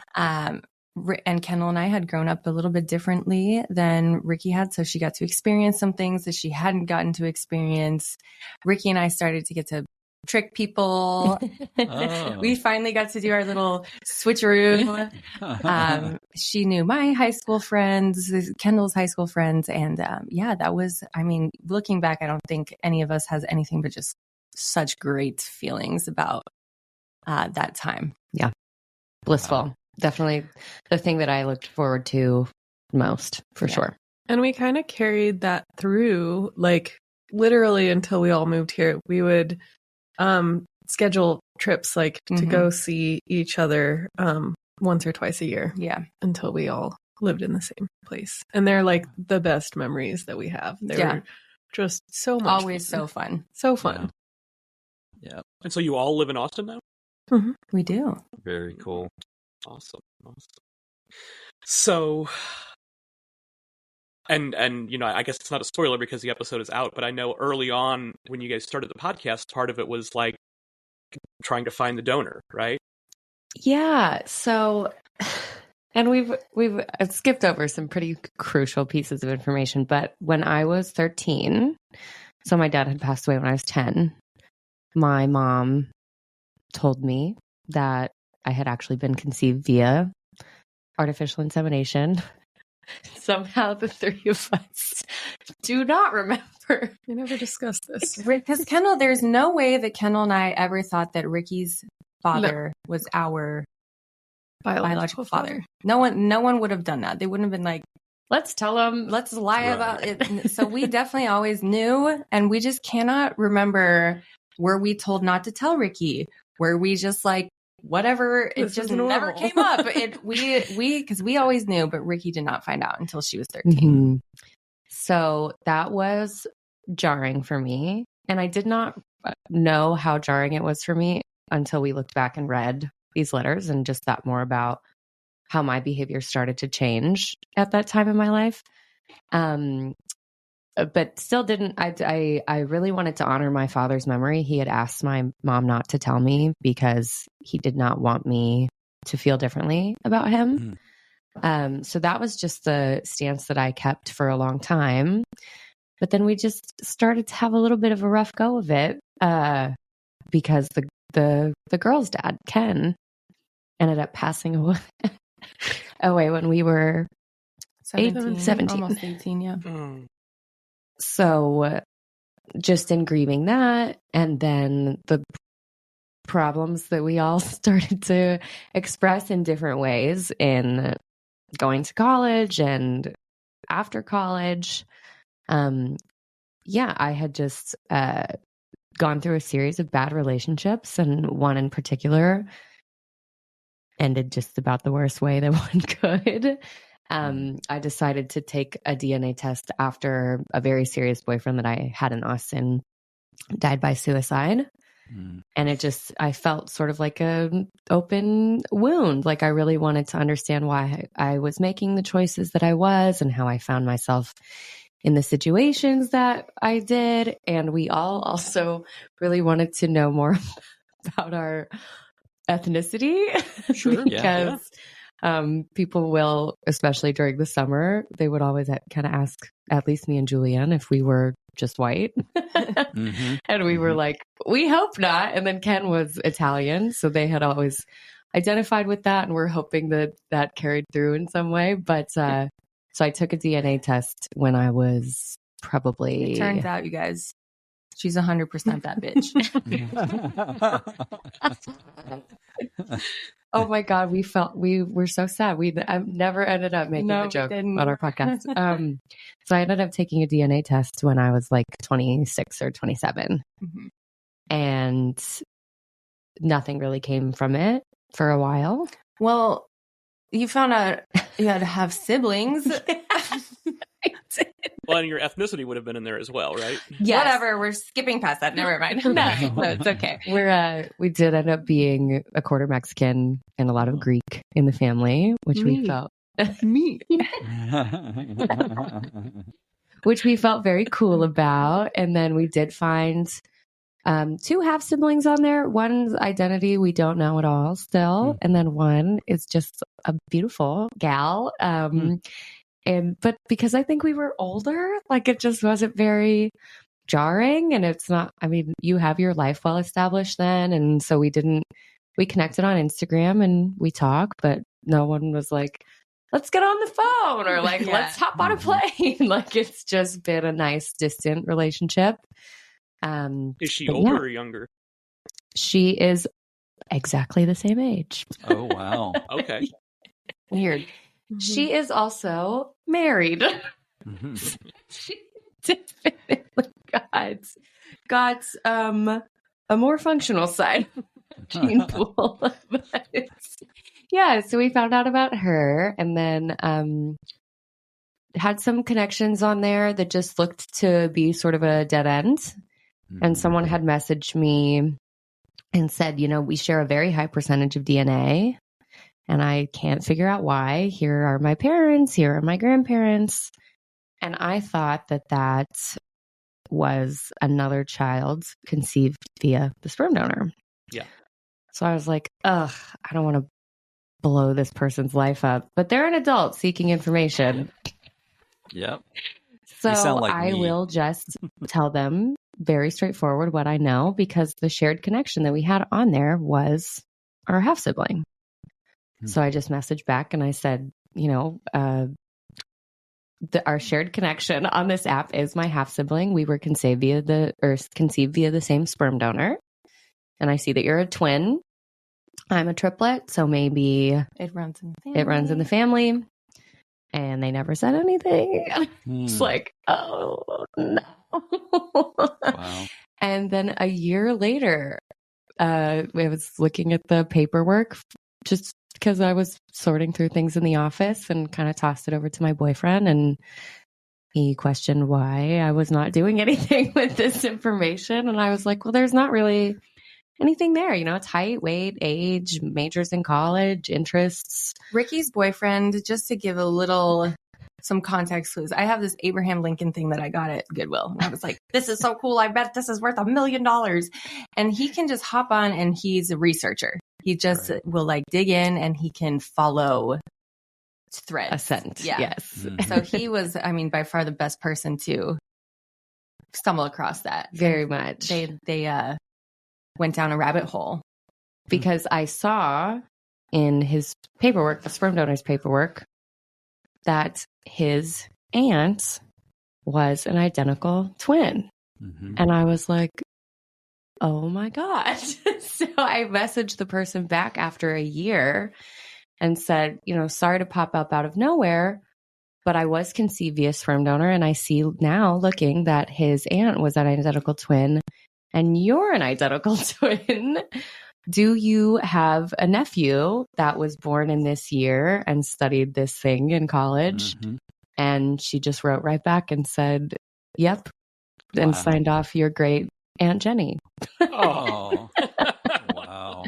And Kendall and I had grown up a little bit differently than Rikki had. So she got to experience some things that she hadn't gotten to experience. Rikki and I started to get to trick people. Oh. We finally got to do our little switcheroo. She knew my high school friends, Kendall's high school friends. And that was, I mean, looking back, I don't think any of us has anything but just such great feelings about that time. Yeah. Blissful. Wow. Definitely the thing that I looked forward to most, for sure. And we kind of carried that through, like literally until we all moved here. We would schedule trips like to go see each other once or twice a year. Yeah. Until we all lived in the same place. And they're like the best memories that we have. They were just so much always fun. so fun. So fun. Yeah. And so you all live in Austin now? Mm-hmm. We do. Very cool. Awesome. So, and you know, I guess it's not a spoiler because the episode is out, but I know early on when you guys started the podcast, part of it was like trying to find the donor, right? Yeah. So, and we've skipped over some pretty crucial pieces of information, but when I was 13, so my dad had passed away when I was 10, my mom told me that I had actually been conceived via artificial insemination. Somehow the three of us do not remember. We never discussed this. Because Kendall, there's no way that Kendall and I ever thought that Rikki's father was our biological father. No one would have done that. They wouldn't have been like, let's tell them, let's lie about it. So we definitely always knew, and we just cannot remember, were we told not to tell Rikki? Were we just like, whatever, it just never came up. Because we always knew, but Rikki did not find out until she was 13. Mm-hmm. So that was jarring for me. And I did not know how jarring it was for me until we looked back and read these letters and just thought more about how my behavior started to change at that time in my life. But still didn't, I really wanted to honor my father's memory. He had asked my mom not to tell me because he did not want me to feel differently about him. So that was just the stance that I kept for a long time. But then we just started to have a little bit of a rough go of it because the girl's dad, Ken, ended up passing away when we were 17. Almost 18, yeah. So just in grieving that, and then the problems that we all started to express in different ways in going to college and after college. I had just gone through a series of bad relationships, and one in particular ended just about the worst way that one could. I decided to take a DNA test after a very serious boyfriend that I had in Austin died by suicide. And I felt sort of like an open wound. Like I really wanted to understand why I was making the choices that I was and how I found myself in the situations that I did. And we all also really wanted to know more about our ethnicity. Sure. Because people will, especially during the summer, they would always kind of ask at least me and Julianne if we were just white. And we were like, we hope not. And then Ken was Italian, so they had always identified with that, and we're hoping that carried through in some way. But so I took a DNA test when I was probably... It turns out, you guys, she's 100% that bitch. Oh my God, we were so sad. I never ended up making a joke on our podcast. So I ended up taking a DNA test when I was like 26 or 27. And nothing really came from it for a while. Well, you found out you had to have siblings. Well, and your ethnicity would have been in there as well, right? Yes. Whatever. We're skipping past that. Never mind. No, it's okay. We did end up being a quarter Mexican and a lot of Greek in the family, which we felt which we felt very cool about. And then we did find 2 half siblings on there. One's identity we don't know at all still, and then one is just a beautiful gal. But because I think we were older, like it just wasn't very jarring. And it's not, I mean, you have your life well established then. And so we connected on Instagram and we talk, but no one was like, let's get on the phone or like, let's hop on a plane. Like it's just been a nice distant relationship. Is she older or younger? She is exactly the same age. Oh, wow. Okay. Weird. She is also married. She definitely got a more functional side of the gene pool. So we found out about her and then had some connections on there that just looked to be sort of a dead end. And someone had messaged me and said, we share a very high percentage of DNA. And I can't figure out why. Here are my parents. Here are my grandparents. And I thought that was another child conceived via the sperm donor. Yeah. So I was like, I don't want to blow this person's life up. But they're an adult seeking information. Yep. So I will just tell them very straightforward what I know, because the shared connection that we had on there was our half sibling. So I just messaged back and I said, our shared connection on this app is my half sibling. We were conceived via the same sperm donor. And I see that you're a twin. I'm a triplet. So maybe it runs in the family. And they never said anything. It's like, oh no. Wow. And then a year later, I was looking at the paperwork just because I was sorting through things in the office and kind of tossed it over to my boyfriend, and he questioned why I was not doing anything with this information. And I was like, well, there's not really anything there. It's height, weight, age, majors in college, interests. Rikki's boyfriend, just to give some context clues, I have this Abraham Lincoln thing that I got at Goodwill. And I was like, this is so cool. I bet this is worth $1 million. And he can just hop on, and he's a researcher. He just will dig in, and he can follow threads. Ascent. Yeah. Yes. Mm-hmm. So he was, by far the best person to stumble across that. Very much. They went down a rabbit hole. Because I saw in his paperwork, the sperm donor's paperwork, that his aunt was an identical twin. Mm-hmm. And I was like, oh my God. So I messaged the person back after a year and said, sorry to pop up out of nowhere, but I was conceived via sperm donor. And I see now looking that his aunt was an identical twin and you're an identical twin. Do you have a nephew that was born in this year and studied this thing in college? Mm-hmm. And she just wrote right back and said, yep. Wow. And signed off, your great Aunt Jenny. Oh, wow.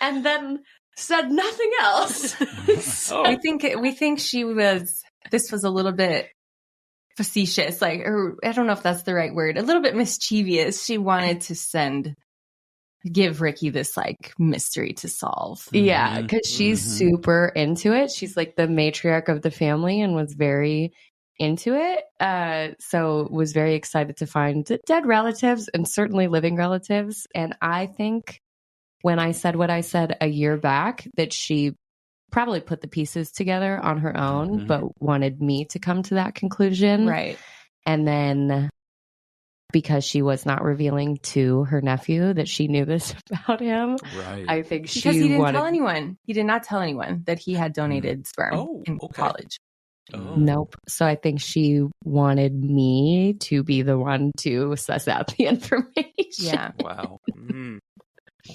And then said nothing else. We think this was a little bit facetious, or I don't know if that's the right word, a little bit mischievous. She wanted to give Rikki this mystery to solve. Yeah, because she's super into it. She's the matriarch of the family and was very into it. So was very excited to find dead relatives and certainly living relatives. And I think when I said what I said a year back, that she probably put the pieces together on her own, but wanted me to come to that conclusion. Right. And then because she was not revealing to her nephew that she knew this about him. Right. I think because he didn't tell anyone. He did not tell anyone that he had donated sperm in college. Oh. Nope. So I think she wanted me to be the one to suss out the information. Yeah. Wow.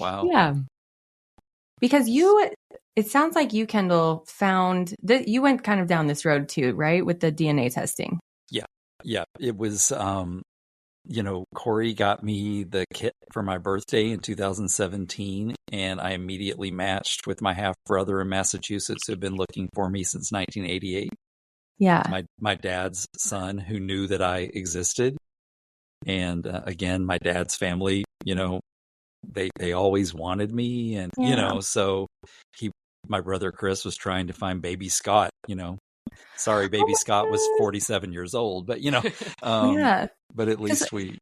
Wow. Yeah. Because you it sounds like you, Kendall, found that you went kind of down this road too, right? With the DNA testing. Yeah. It was, Corey got me the kit for my birthday in 2017, and I immediately matched with my half brother in Massachusetts who'd been looking for me since 1988. Yeah. My dad's son who knew that I existed. And again, my dad's family, they always wanted me. And, so my brother Chris was trying to find baby Scott, Sorry, baby Scott was 47 years old, but, yeah. But at least we.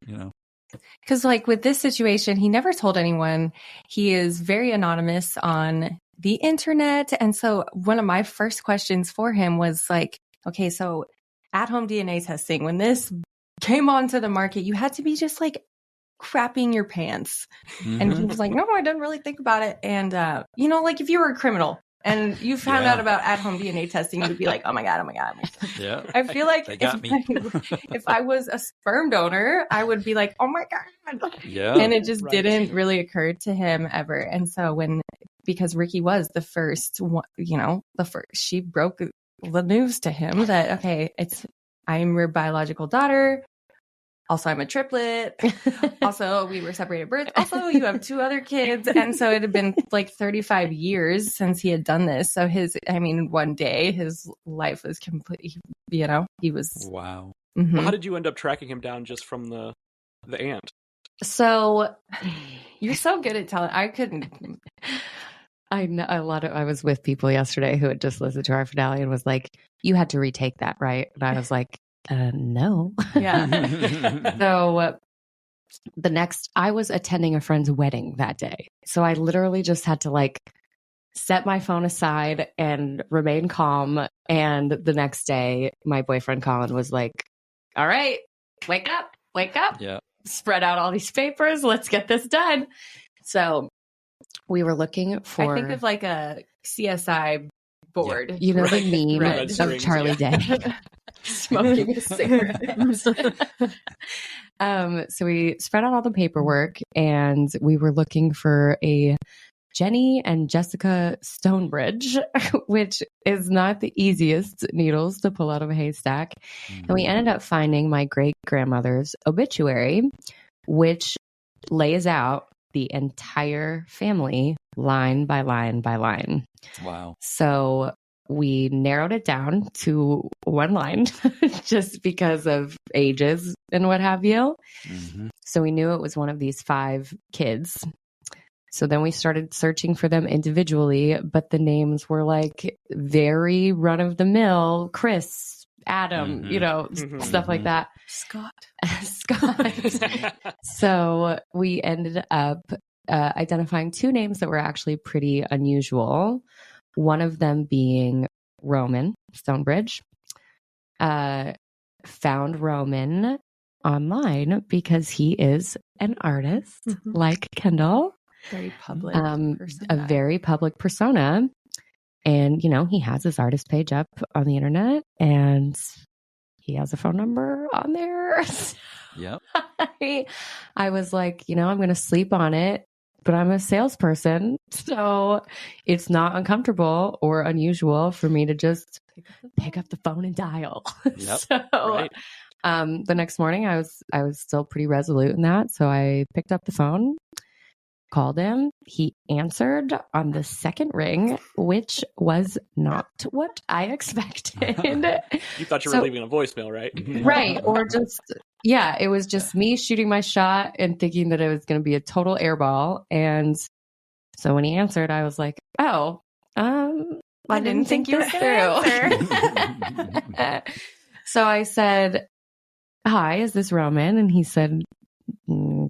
Because like with this situation, he never told anyone. He is very anonymous on the internet. And so one of my first questions for him was like, okay, so at-home DNA testing, when this came onto the market, you had to be just like crapping your pants. Mm-hmm. And he was like, no, I didn't really think about it. And, like if you were a criminal and you found out about at-home DNA testing, you'd be like, oh my God. Yeah. I feel like if I was a sperm donor, I would be like, oh my God. Yeah. And it just didn't really occur to him ever. And so because Rikki was the first one, she broke the news to him that, okay, I'm your biological daughter. Also, I'm a triplet. Also, we were separated at birth. Also, you have 2 other kids. And so it had been like 35 years since he had done this. So one day his life was complete, he was. Wow. Mm-hmm. Well, how did you end up tracking him down just from the aunt? So you're so good at telling. I couldn't. I know I was with people yesterday who had just listened to our finale and was like, you had to retake that, right? And I was like, no. Yeah. So I was attending a friend's wedding that day. So I literally just had to like set my phone aside and remain calm. And the next day, my boyfriend Colin was like, all right, wake up. Yeah. Spread out all these papers. Let's get this done. So we were looking for. I think of like a CSI board. Yeah. The meme of Charlie Day. Smoking a cigarette. So we spread out all the paperwork and we were looking for a Jenny and Jessica Stonebridge, which is not the easiest needles to pull out of a haystack. Mm-hmm. And we ended up finding my great-grandmother's obituary, which lays out the entire family line by line by line. Wow. So we narrowed it down to one line just because of ages and what have you. Mm-hmm. So we knew it was one of these 5 kids. So then we started searching for them individually, but the names were like very run of the mill, Chris, Adam, stuff like that. Scott. So we ended up identifying 2 names that were actually pretty unusual. One of them being Roman Stonebridge. Found Roman online because he is an artist like Kendall. Very public. A very public persona. And, he has his artist page up on the internet and he has a phone number on there. Yep. I was like, I'm going to sleep on it, but I'm a salesperson. So it's not uncomfortable or unusual for me to just pick up the phone and dial. Yep. The next morning I was still pretty resolute in that. So I picked up the phone, called him. He answered on the second ring, which was not what I expected. You thought you were leaving a voicemail, right? Right. Or it was just me shooting my shot and thinking that it was going to be a total airball. And so when he answered, I was like, oh, I didn't think you were through. So I said, hi, is this Roman? And he said,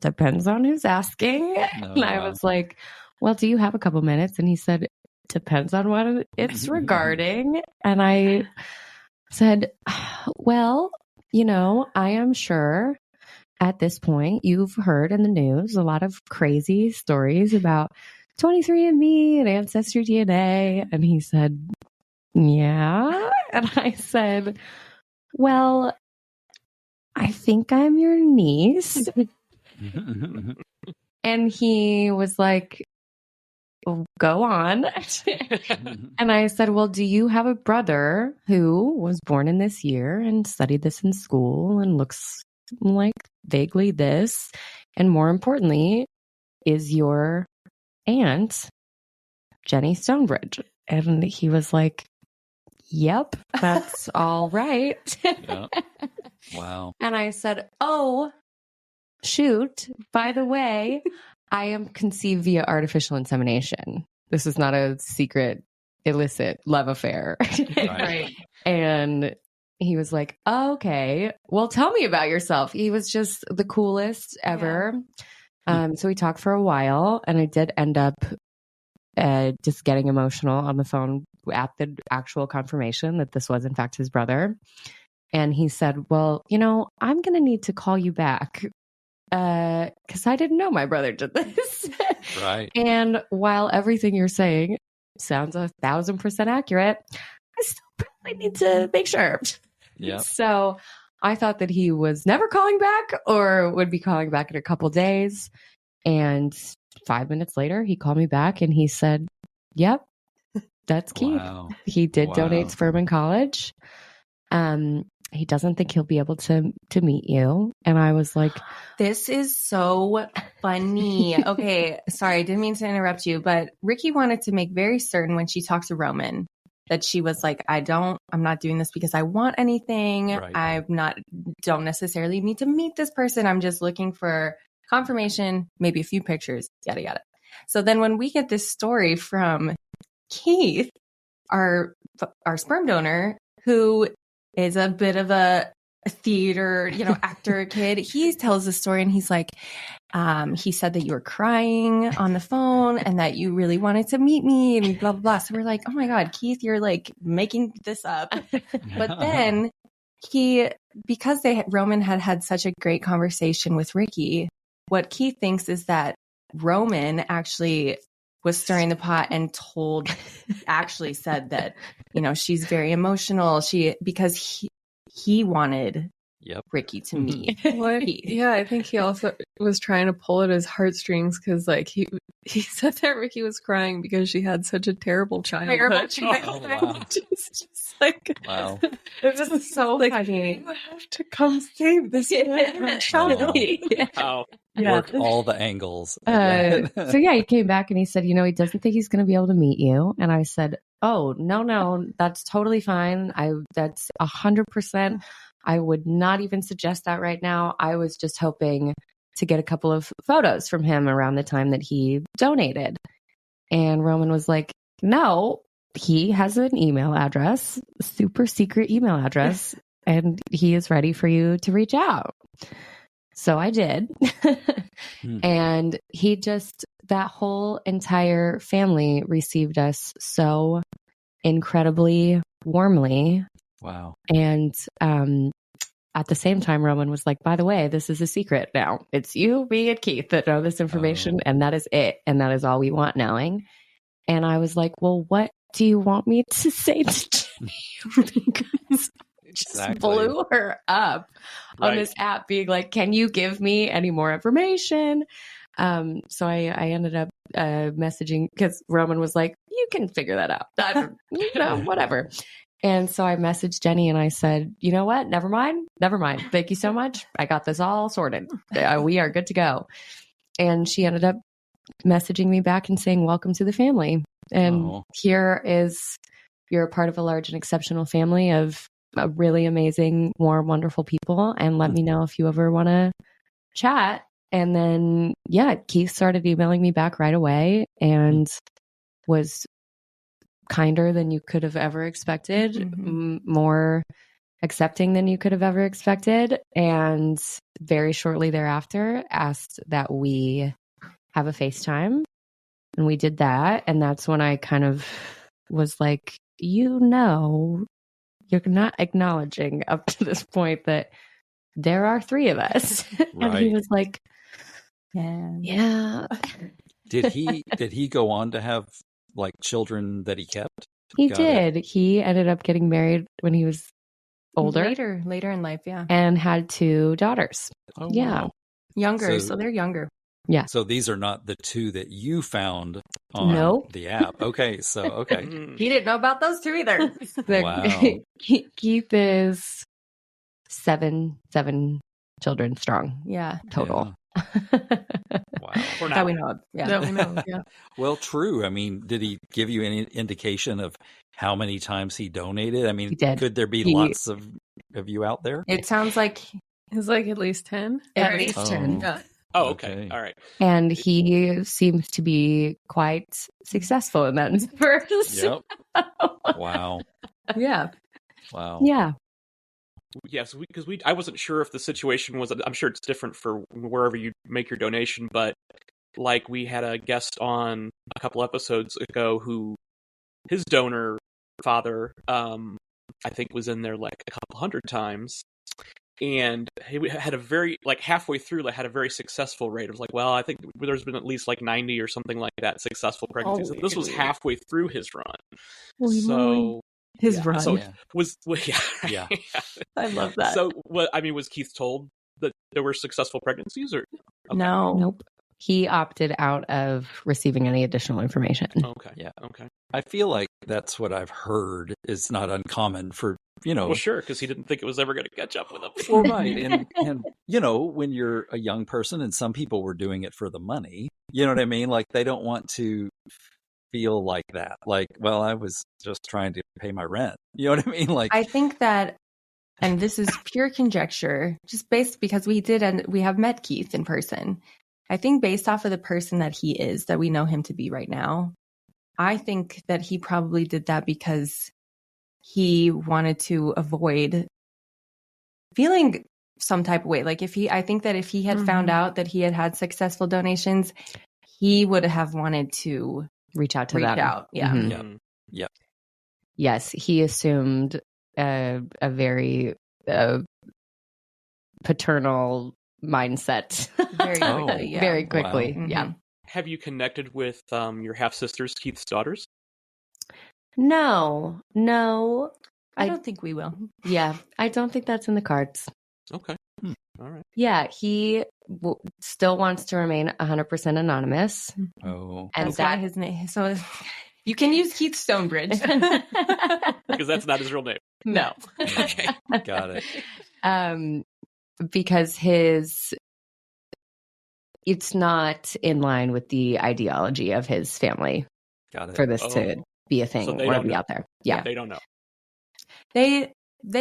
depends on who's asking. And I was like, well, do you have a couple minutes? And he said, depends on what it's regarding. And I said, well, I am sure at this point you've heard in the news a lot of crazy stories about 23andMe and Ancestry DNA. And he said, yeah. And I said, well, I think I'm your niece. And he was like, go on. And I said, well, do you have a brother who was born in this year and studied this in school and looks like vaguely this? And more importantly, is your aunt Jenny Stonebridge? And he was like, yep, that's all right. Yeah. Wow. And I said, oh, shoot, by the way, I am conceived via artificial insemination. This is not a secret, illicit love affair. Right. And he was like, okay, well, tell me about yourself. He was just the coolest ever. Yeah. So we talked for a while, and I did end up just getting emotional on the phone at the actual confirmation that this was in fact his brother. And he said, well, I'm going to need to call you back because I didn't know my brother did this. Right. And while everything you're saying sounds 1,000% accurate, I still probably need to make sure. Yeah. So I thought that he was never calling back or would be calling back in a couple days. And 5 minutes later, he called me back and he said, yep, that's Keith. Wow. He did donate sperm in college. He doesn't think he'll be able to meet you. And I was like, this is so funny. Okay. Sorry, I didn't mean to interrupt you, but Rikki wanted to make very certain when she talked to Roman that she was like, I'm not doing this because I want anything. Right. Don't necessarily need to meet this person. I'm just looking for confirmation, maybe a few pictures, yada, yada. So then when we get this story from Keith, our sperm donor, who is a bit of a theater, actor kid, he tells the story and he's like, he said that you were crying on the phone and that you really wanted to meet me and blah, blah, blah. So we're like, oh my God, Keith, you're like making this up. But then because Roman had such a great conversation with Rikki, what Keith thinks is that Roman actually was stirring the pot and actually said that, she's very emotional. Because he wanted Rikki to meet. Yeah, I think he also was trying to pull at his heartstrings because he said that Rikki was crying because she had such a terrible childhood. Oh, wow. Just like, wow. It's just so funny. You have to come save this child. Wow. Work all the angles. So yeah, he came back and he said, he doesn't think he's going to be able to meet you. And I said, oh, no, that's totally fine. That's 100%. I would not even suggest that right now. I was just hoping to get a couple of photos from him around the time that he donated. And Roman was like, no, he has an email address, super secret email address, and he is ready for you to reach out. So I did. And that whole entire family received us so incredibly warmly. Wow. And at the same time, Roman was like, by the way, this is a secret now. It's you, me, and Keith that know this information, and that is it. And that is all we want knowing. And I was like, well, what do you want me to say to Jenny? Because just blew her up on this app being like, can you give me any more information? So I ended up messaging because Roman was like, you can figure that out. Whatever. And so I messaged Jenny and I said, you know what? Never mind. Thank you so much. I got this all sorted. We are good to go. And she ended up messaging me back and saying, welcome to the family. And you're a part of a large and exceptional family of really amazing, warm, wonderful people. And let me know if you ever want to chat. And then, Keith started emailing me back right away and was kinder than you could have ever expected, more accepting than you could have ever expected. And very shortly thereafter asked that we have a FaceTime. And we did that. And that's when I kind of was like, you're not acknowledging up to this point that there are three of us. And he was like, yeah. Did he go on to have like children that he kept? He did. He ended up getting married when he was older. Later in life, yeah. And had 2 daughters. Oh, yeah. Wow. Younger, so they're younger. Yeah. So these are not the two that you found on the app. Okay. So, okay. He didn't know about those two either. Wow. Keith is seven children strong. Yeah. Total. Wow. That we know of. Yeah. That we know. Yeah. Well, true. I mean, did he give you any indication of how many times he donated? I mean, He did. could there be lots of you out there? It sounds like It's like at least 10. At least 10. Yeah. Oh, okay. All right. And he seems to be quite successful in that verse. Yep. Wow. yeah. Wow. Yeah. Yes, because I wasn't sure if the situation was. I'm sure it's different for wherever you make your donation, but like we had a guest on a couple episodes ago who his donor father, I think, was in there like a couple hundred times, and he had a very halfway through had a very successful rate. It was like, well, I think there's been at least 90 or something like that successful pregnancies. Oh, this was halfway through his run, Holy so. moly. His run. So Yeah. yeah. I love that. So, was Keith told that there were successful pregnancies, or okay. No. Nope. He opted out of receiving any additional information. Okay. Yeah. Okay. I feel like that's what I've heard is not uncommon for, Well, sure, because he didn't think it was ever going to catch up with him. Well, right. And, when you're a young person and some people were doing it for the money, you know what I mean? Like they don't want to feel like that. Like, well, I was just trying to pay my rent. You know what I mean? Like, I think that, and this is pure conjecture, just based because we have met Keith in person. I think based off of the person that he is, that we know him to be right now, I think that he probably did that because he wanted to avoid feeling some type of way. Like I think that if he had found out that he had successful donations, he would have wanted to reach out to them. Yeah. Mm-hmm. Yep. Yes, he assumed a very paternal mindset very quickly. Yeah. Very quickly. Wow. Yeah. Have you connected with your half sisters, Keith's daughters? No. I don't think we will. Yeah, I don't think that's in the cards. Okay. All right. Yeah, he still wants to remain 100% anonymous. Oh. And that's why his name. So you can use Keith Stonebridge. Because that's not his real name. No. Okay. Got it. Because it's not in line with the ideology of his family Got it. for this to be a thing So they or don't be know. out there. Yeah. They don't know. They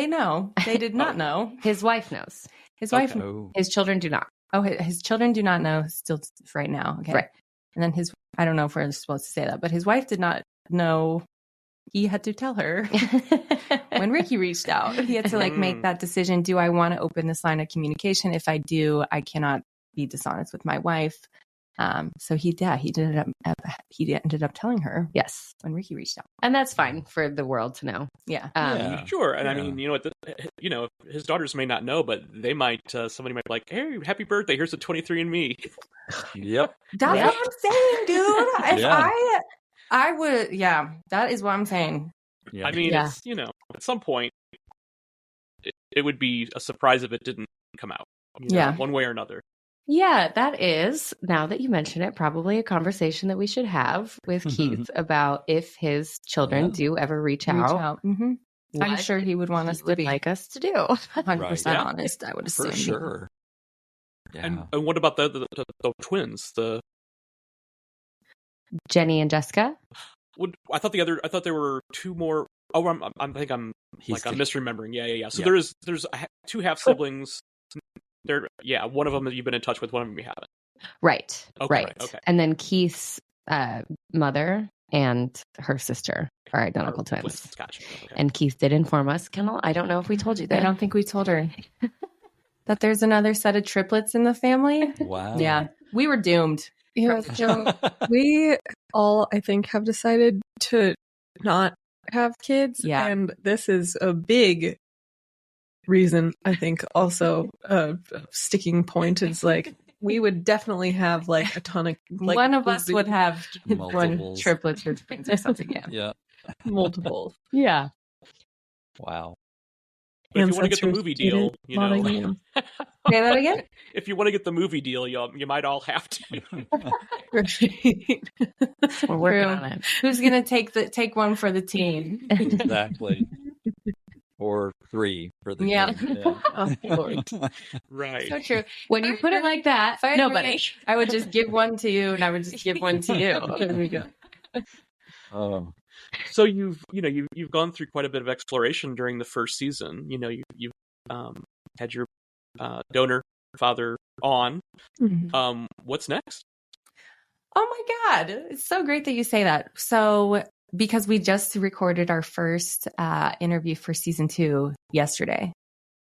know. They did not know. His wife knows. His wife. Oh. His children do not. Oh, his children do not know still right now. Okay. Right. And then I don't know if we're supposed to say that, but his wife did not know. He had to tell her when Rikki reached out. He had to make that decision. Do I want to open this line of communication? If I do, I cannot be dishonest with my wife. So he ended up telling her. Yes. When Rikki reached out. And that's fine for the world to know. Yeah. Yeah. Sure. And I Yeah. mean, his daughters may not know, but they might. Somebody might be like, "Hey, happy birthday! Here's a 23andMe." Yep. That's what I'm saying, dude. If Yeah. I would, yeah, that is what I'm saying. Yeah. I mean, Yeah. it's at some point, it would be a surprise if it didn't come out. Yeah. One way or another. Yeah, that is, now that you mention it, probably a conversation that we should have with Keith about if his children do ever reach out. Mm-hmm. I'm what sure he would want us he to would be like us to do. 100% Yeah. honest, I would assume. For sure. Yeah. And what about the twins? Jenny and Jessica? I thought there were two more. Oh, I think I'm misremembering. Yeah. So Yeah. there's two half siblings. One of them that you've been in touch with, one of them you haven't. Right. Okay, right. right, okay. And then Keith's mother and her sister are identical twins. Gotcha. Okay. And Keith did inform us, Kendall, I don't know if we told you that. I don't think we told her that there's another set of triplets in the family. Wow. Yeah. We were doomed. Yeah, so we all, I think, have decided to not have kids. Yeah. And this is a big reason, I think, also a sticking point is we would definitely have a ton of one of us would have one Multiples. triplets or twins or something. Yeah. Yeah. multiple. Yeah. Wow. But if you want to get the movie deal, you know, Say that again. if you want to get the movie deal, you might all have to. We're working on it. Who's gonna take one for the team? Exactly. Or 3 for the team. Yeah. Oh, Lord. Right. So true. When you put it like that, nobody. I would just give one to you, and I would just give one to you. There we go. Oh. So you've gone through quite a bit of exploration during the first season. You know, you've had your donor father on. Mm-hmm. What's next? Oh my God. It's so great that you say that. So, because we just recorded our first interview for season 2 yesterday,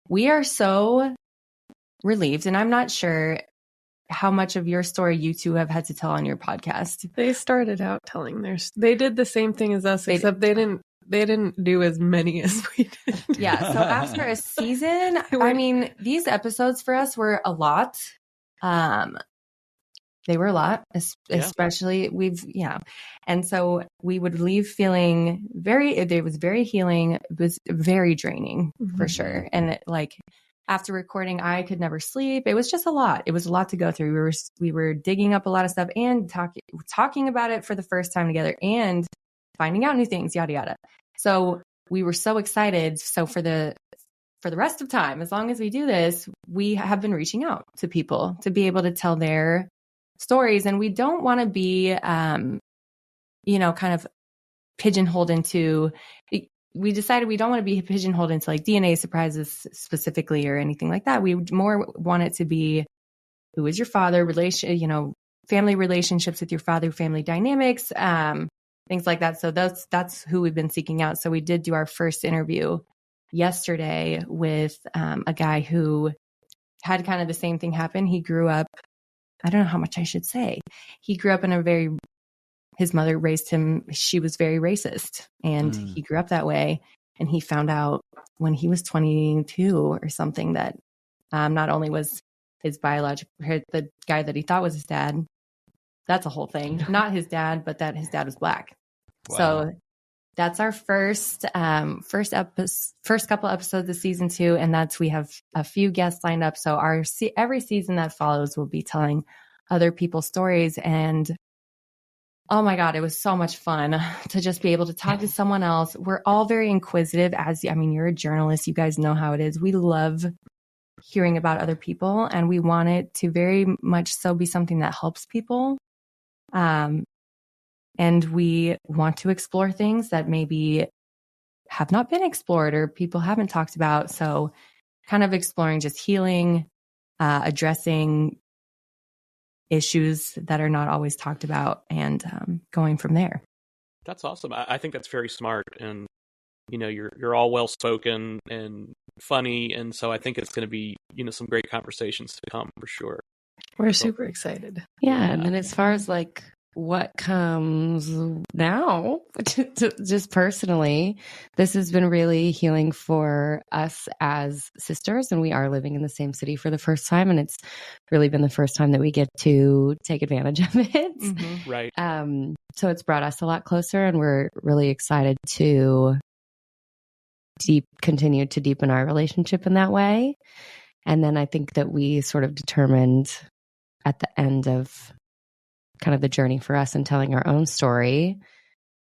we are so relieved. And I'm not sure how much of your story you two have had to tell on your podcast. They started out telling theirs. They did the same thing as us, except they didn't do as many as we did. Yeah. So after a season, I mean, these episodes for us were a lot. They were a lot, especially And so we would leave feeling it was very healing. It was very draining for sure. And after recording, I could never sleep. It was just a lot. It was a lot to go through. We were digging up a lot of stuff and talking about it for the first time together and finding out new things, yada, yada. So we were so excited. So for the rest of time, as long as we do this, we have been reaching out to people to be able to tell their stories. And we don't want to be, kind of pigeonholed into, we decided we don't want to be pigeonholed into like DNA surprises specifically or anything like that. We more want it to be, who is your father, family relationships with your father, family dynamics, things like that. So that's who we've been seeking out. So we did do our first interview yesterday with a guy who had kind of the same thing happen. He grew up, I don't know how much I should say. He grew up in his mother raised him, she was very racist, and he grew up that way. And he found out when he was 22 or something that not only was his the guy that he thought was his dad, that's a whole thing, not his dad, but that his dad was Black. Wow. So that's our first couple episodes of season 2. And we have a few guests lined up. So every season that follows, we'll be telling other people's stories. And oh my God, it was so much fun to just be able to talk to someone else. We're all very inquisitive you're a journalist. You guys know how it is. We love hearing about other people, and we want it to very much so be something that helps people. And we want to explore things that maybe have not been explored or people haven't talked about. So kind of exploring just healing, addressing issues that are not always talked about, and going from there. That's awesome. I think that's very smart. And, you're all well-spoken and funny. And so I think it's going to be, some great conversations to come for sure. We're super excited. Yeah. And then as far as what comes now, just personally, this has been really healing for us as sisters, and we are living in the same city for the first time, and it's really been the first time that we get to take advantage of it. Mm-hmm. Right. So it's brought us a lot closer, and we're really excited to continue to deepen our relationship in that way. And then I think that we sort of determined at the end of kind of the journey for us and telling our own story,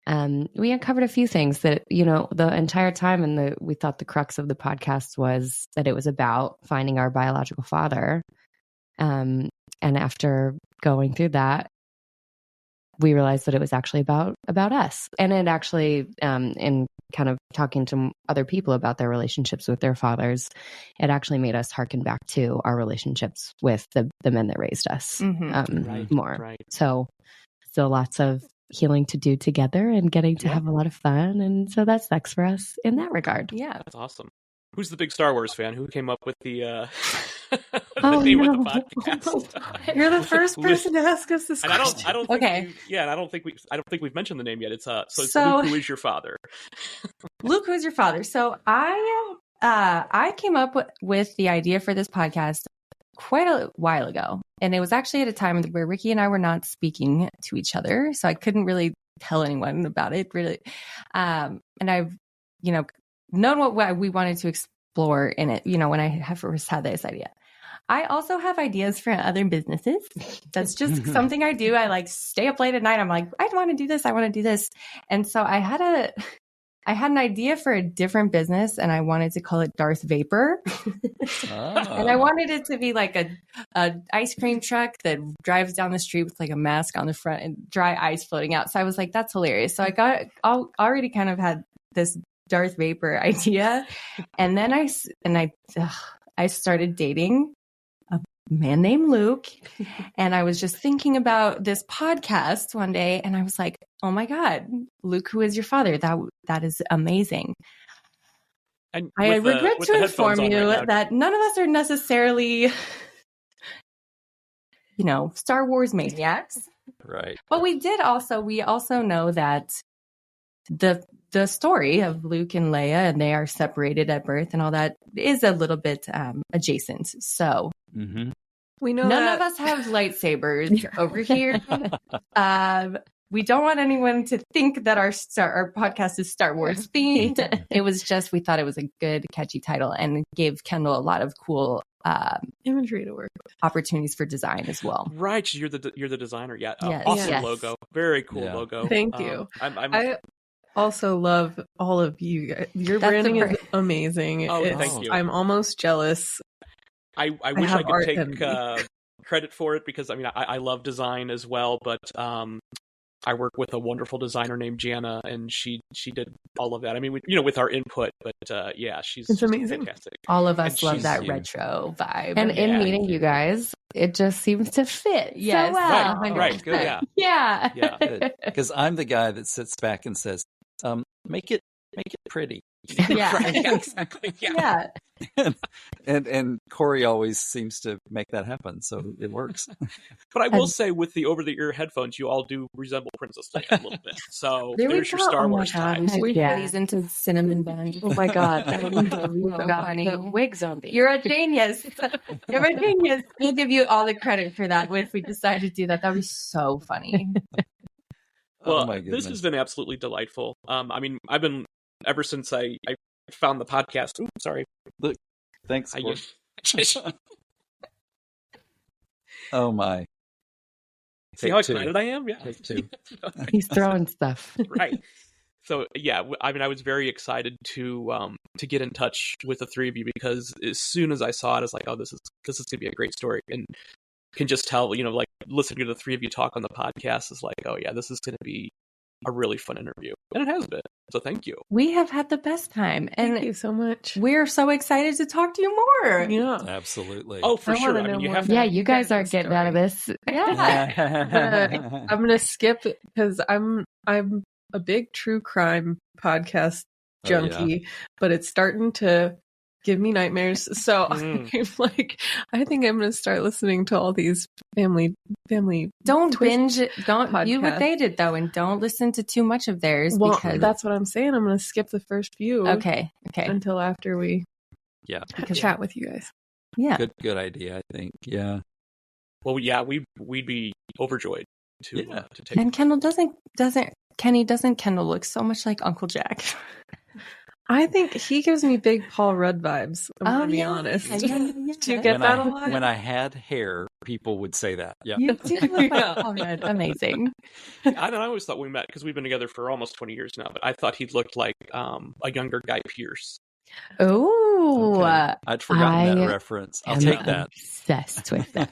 we uncovered a few things that, the entire time, and we thought the crux of the podcast was that it was about finding our biological father. And after going through that, we realized that it was actually about us. And it actually, in kind of talking to other people about their relationships with their fathers, it actually made us harken back to our relationships with the men that raised us more. Right. So still lots of healing to do together and getting to have a lot of fun. And so that's next for us in that regard. Yeah. That's awesome. Who's the big Star Wars fan? Who came up with the name of the podcast? You're the first person to ask us this question. I don't think I don't think we've mentioned the name yet. It's Luke, who is your father? Luke, who is your father? So I came up with the idea for this podcast quite a while ago, and it was actually at a time where Rikki and I were not speaking to each other, so I couldn't really tell anyone about it really. And I've known what we wanted to explore in it, when I first had this idea. I also have ideas for other businesses. That's just something I do. I like stay up late at night. I'm like, I want to do this. I want to do this. And so I had an idea for a different business, and I wanted to call it Darth Vapor. And I wanted it to be like a ice cream truck that drives down the street with like a mask on the front and dry ice floating out. So I was like, that's hilarious. So I already kind of had this Darth Vapor idea. And then I started dating a man named Luke. And I was just thinking about this podcast one day, and I was like, oh my God, Luke, who is your father? That is amazing. And I regret to inform you that none of us are necessarily, Star Wars maniacs. Right. But we also know that the story of Luke and Leia, and they are separated at birth and all that, is a little bit adjacent. So we know none of us have lightsabers over here. We don't want anyone to think that our podcast is Star Wars themed. It was just, we thought it was a good, catchy title, and gave Kendall a lot of cool imagery to work with, opportunities for design as well. Right, you're the designer. Yeah, Yes. Awesome Yes. logo, very cool logo. Thank you. I also love all of you guys. Your branding is amazing. Thank you. I'm almost jealous. I wish I could take envy. credit for it, because I love design as well, but I work with a wonderful designer named Jana, and she did all of that. I mean, with our input, but she's amazing. Fantastic. All of us love that retro vibe. And in meeting you guys, it just seems to fit so well. Right. Good. Yeah. Because I'm the guy that sits back and says, make it pretty. Yeah. Right, exactly. Yeah. And Corey always seems to make that happen, so it works. But I will say, with the over-the-ear headphones, you all do resemble Princess Leia a little bit. So there's your Star Wars tie. We put these into cinnamon buns. Oh my God. That would be so funny. funny. Wigs on these. You're a genius. You're a genius. We'll give you all the credit for that if we decide to do that. That would be so funny. Well, this has been absolutely delightful. I've been, ever since I found the podcast. Oops, sorry. Look, thanks. Oh my! See how excited I am? Yeah. Take two. He's throwing stuff. Right. So yeah, I was very excited to get in touch with the three of you, because as soon as I saw it, I was like, oh, this is gonna be a great story, and can just tell, like listening to the three of you talk on the podcast is like, oh yeah, this is gonna be a really fun interview, and it has been. So thank you. We have had the best time, and thank you so much. We're so excited to talk to you more. Yeah, absolutely. Oh, for sure. You have to. Yeah, you guys are getting out of this. Yeah, I'm gonna skip, because I'm a big true crime podcast junkie, but it's starting to give me nightmares. So I'm like, I think I'm going to start listening to all these family. Don't binge. Don't podcasts. Do what they did though, and don't listen to too much of theirs. Well, because that's what I'm saying. I'm going to skip the first few. Okay. Until after we chat with you guys. Yeah. Good idea. I think. Yeah. Well, yeah, we'd be overjoyed to take. And Kendall doesn't Kendall look so much like Uncle Jack? I think he gives me big Paul Rudd vibes. I'm going to be honest. Yeah. Do you get that a lot? When I had hair, people would say that. Yeah. You do look like Paul Rudd. Amazing. I always thought we met because we've been together for almost 20 years now, but I thought he looked like a younger Guy Pearce. Oh, okay. I'd forgotten that reference. I'll take that. Obsessed with that.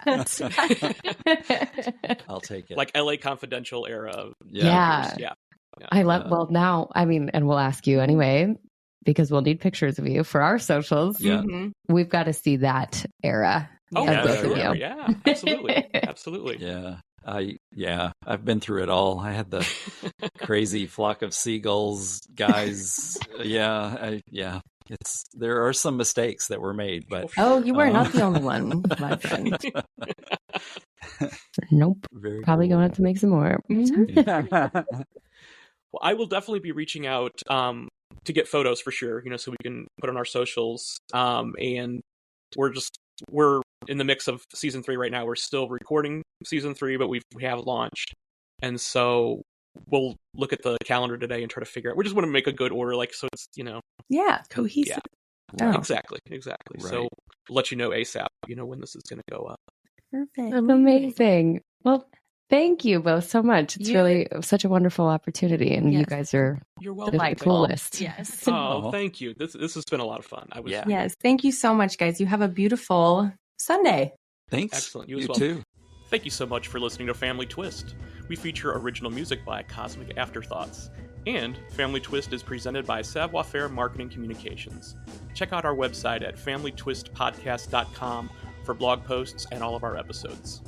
I'll take it. Like LA Confidential era. Yeah. I love. Well, now and we'll ask you anyway, because we'll need pictures of you for our socials. Yeah. We've got to see that era. Oh, you. Yeah, absolutely. Absolutely. Yeah. I've been through it all. I had the crazy flock of seagulls guys. There are some mistakes that were made, but you were not the only one, my friend. Nope. Probably cool. going to have to make some more. Well, I will definitely be reaching out to get photos for sure, so we can put on our socials. And we're in the mix of season 3 right now. We're still recording season 3, but we have launched. And so we'll look at the calendar today and try to figure out. We just want to make a good order, so it's, Yeah. Cohesive. Oh. Exactly. Right. So let you know ASAP, when this is going to go up. Perfect. Amazing. Well, thank you both so much. It's really such a wonderful opportunity, and you Yes. guys are You're the welcome. coolest. Yes. Oh, thank you. This has been a lot of fun. Yes. Thank you so much, guys. You have a beautiful Sunday. Thanks. Excellent. You You as well. too. Thank you so much for listening to Family Twist. We feature original music by Cosmic Afterthoughts. And Family Twist is presented by Savoir Faire Marketing Communications. Check out our website at familytwistpodcast.com for blog posts and all of our episodes.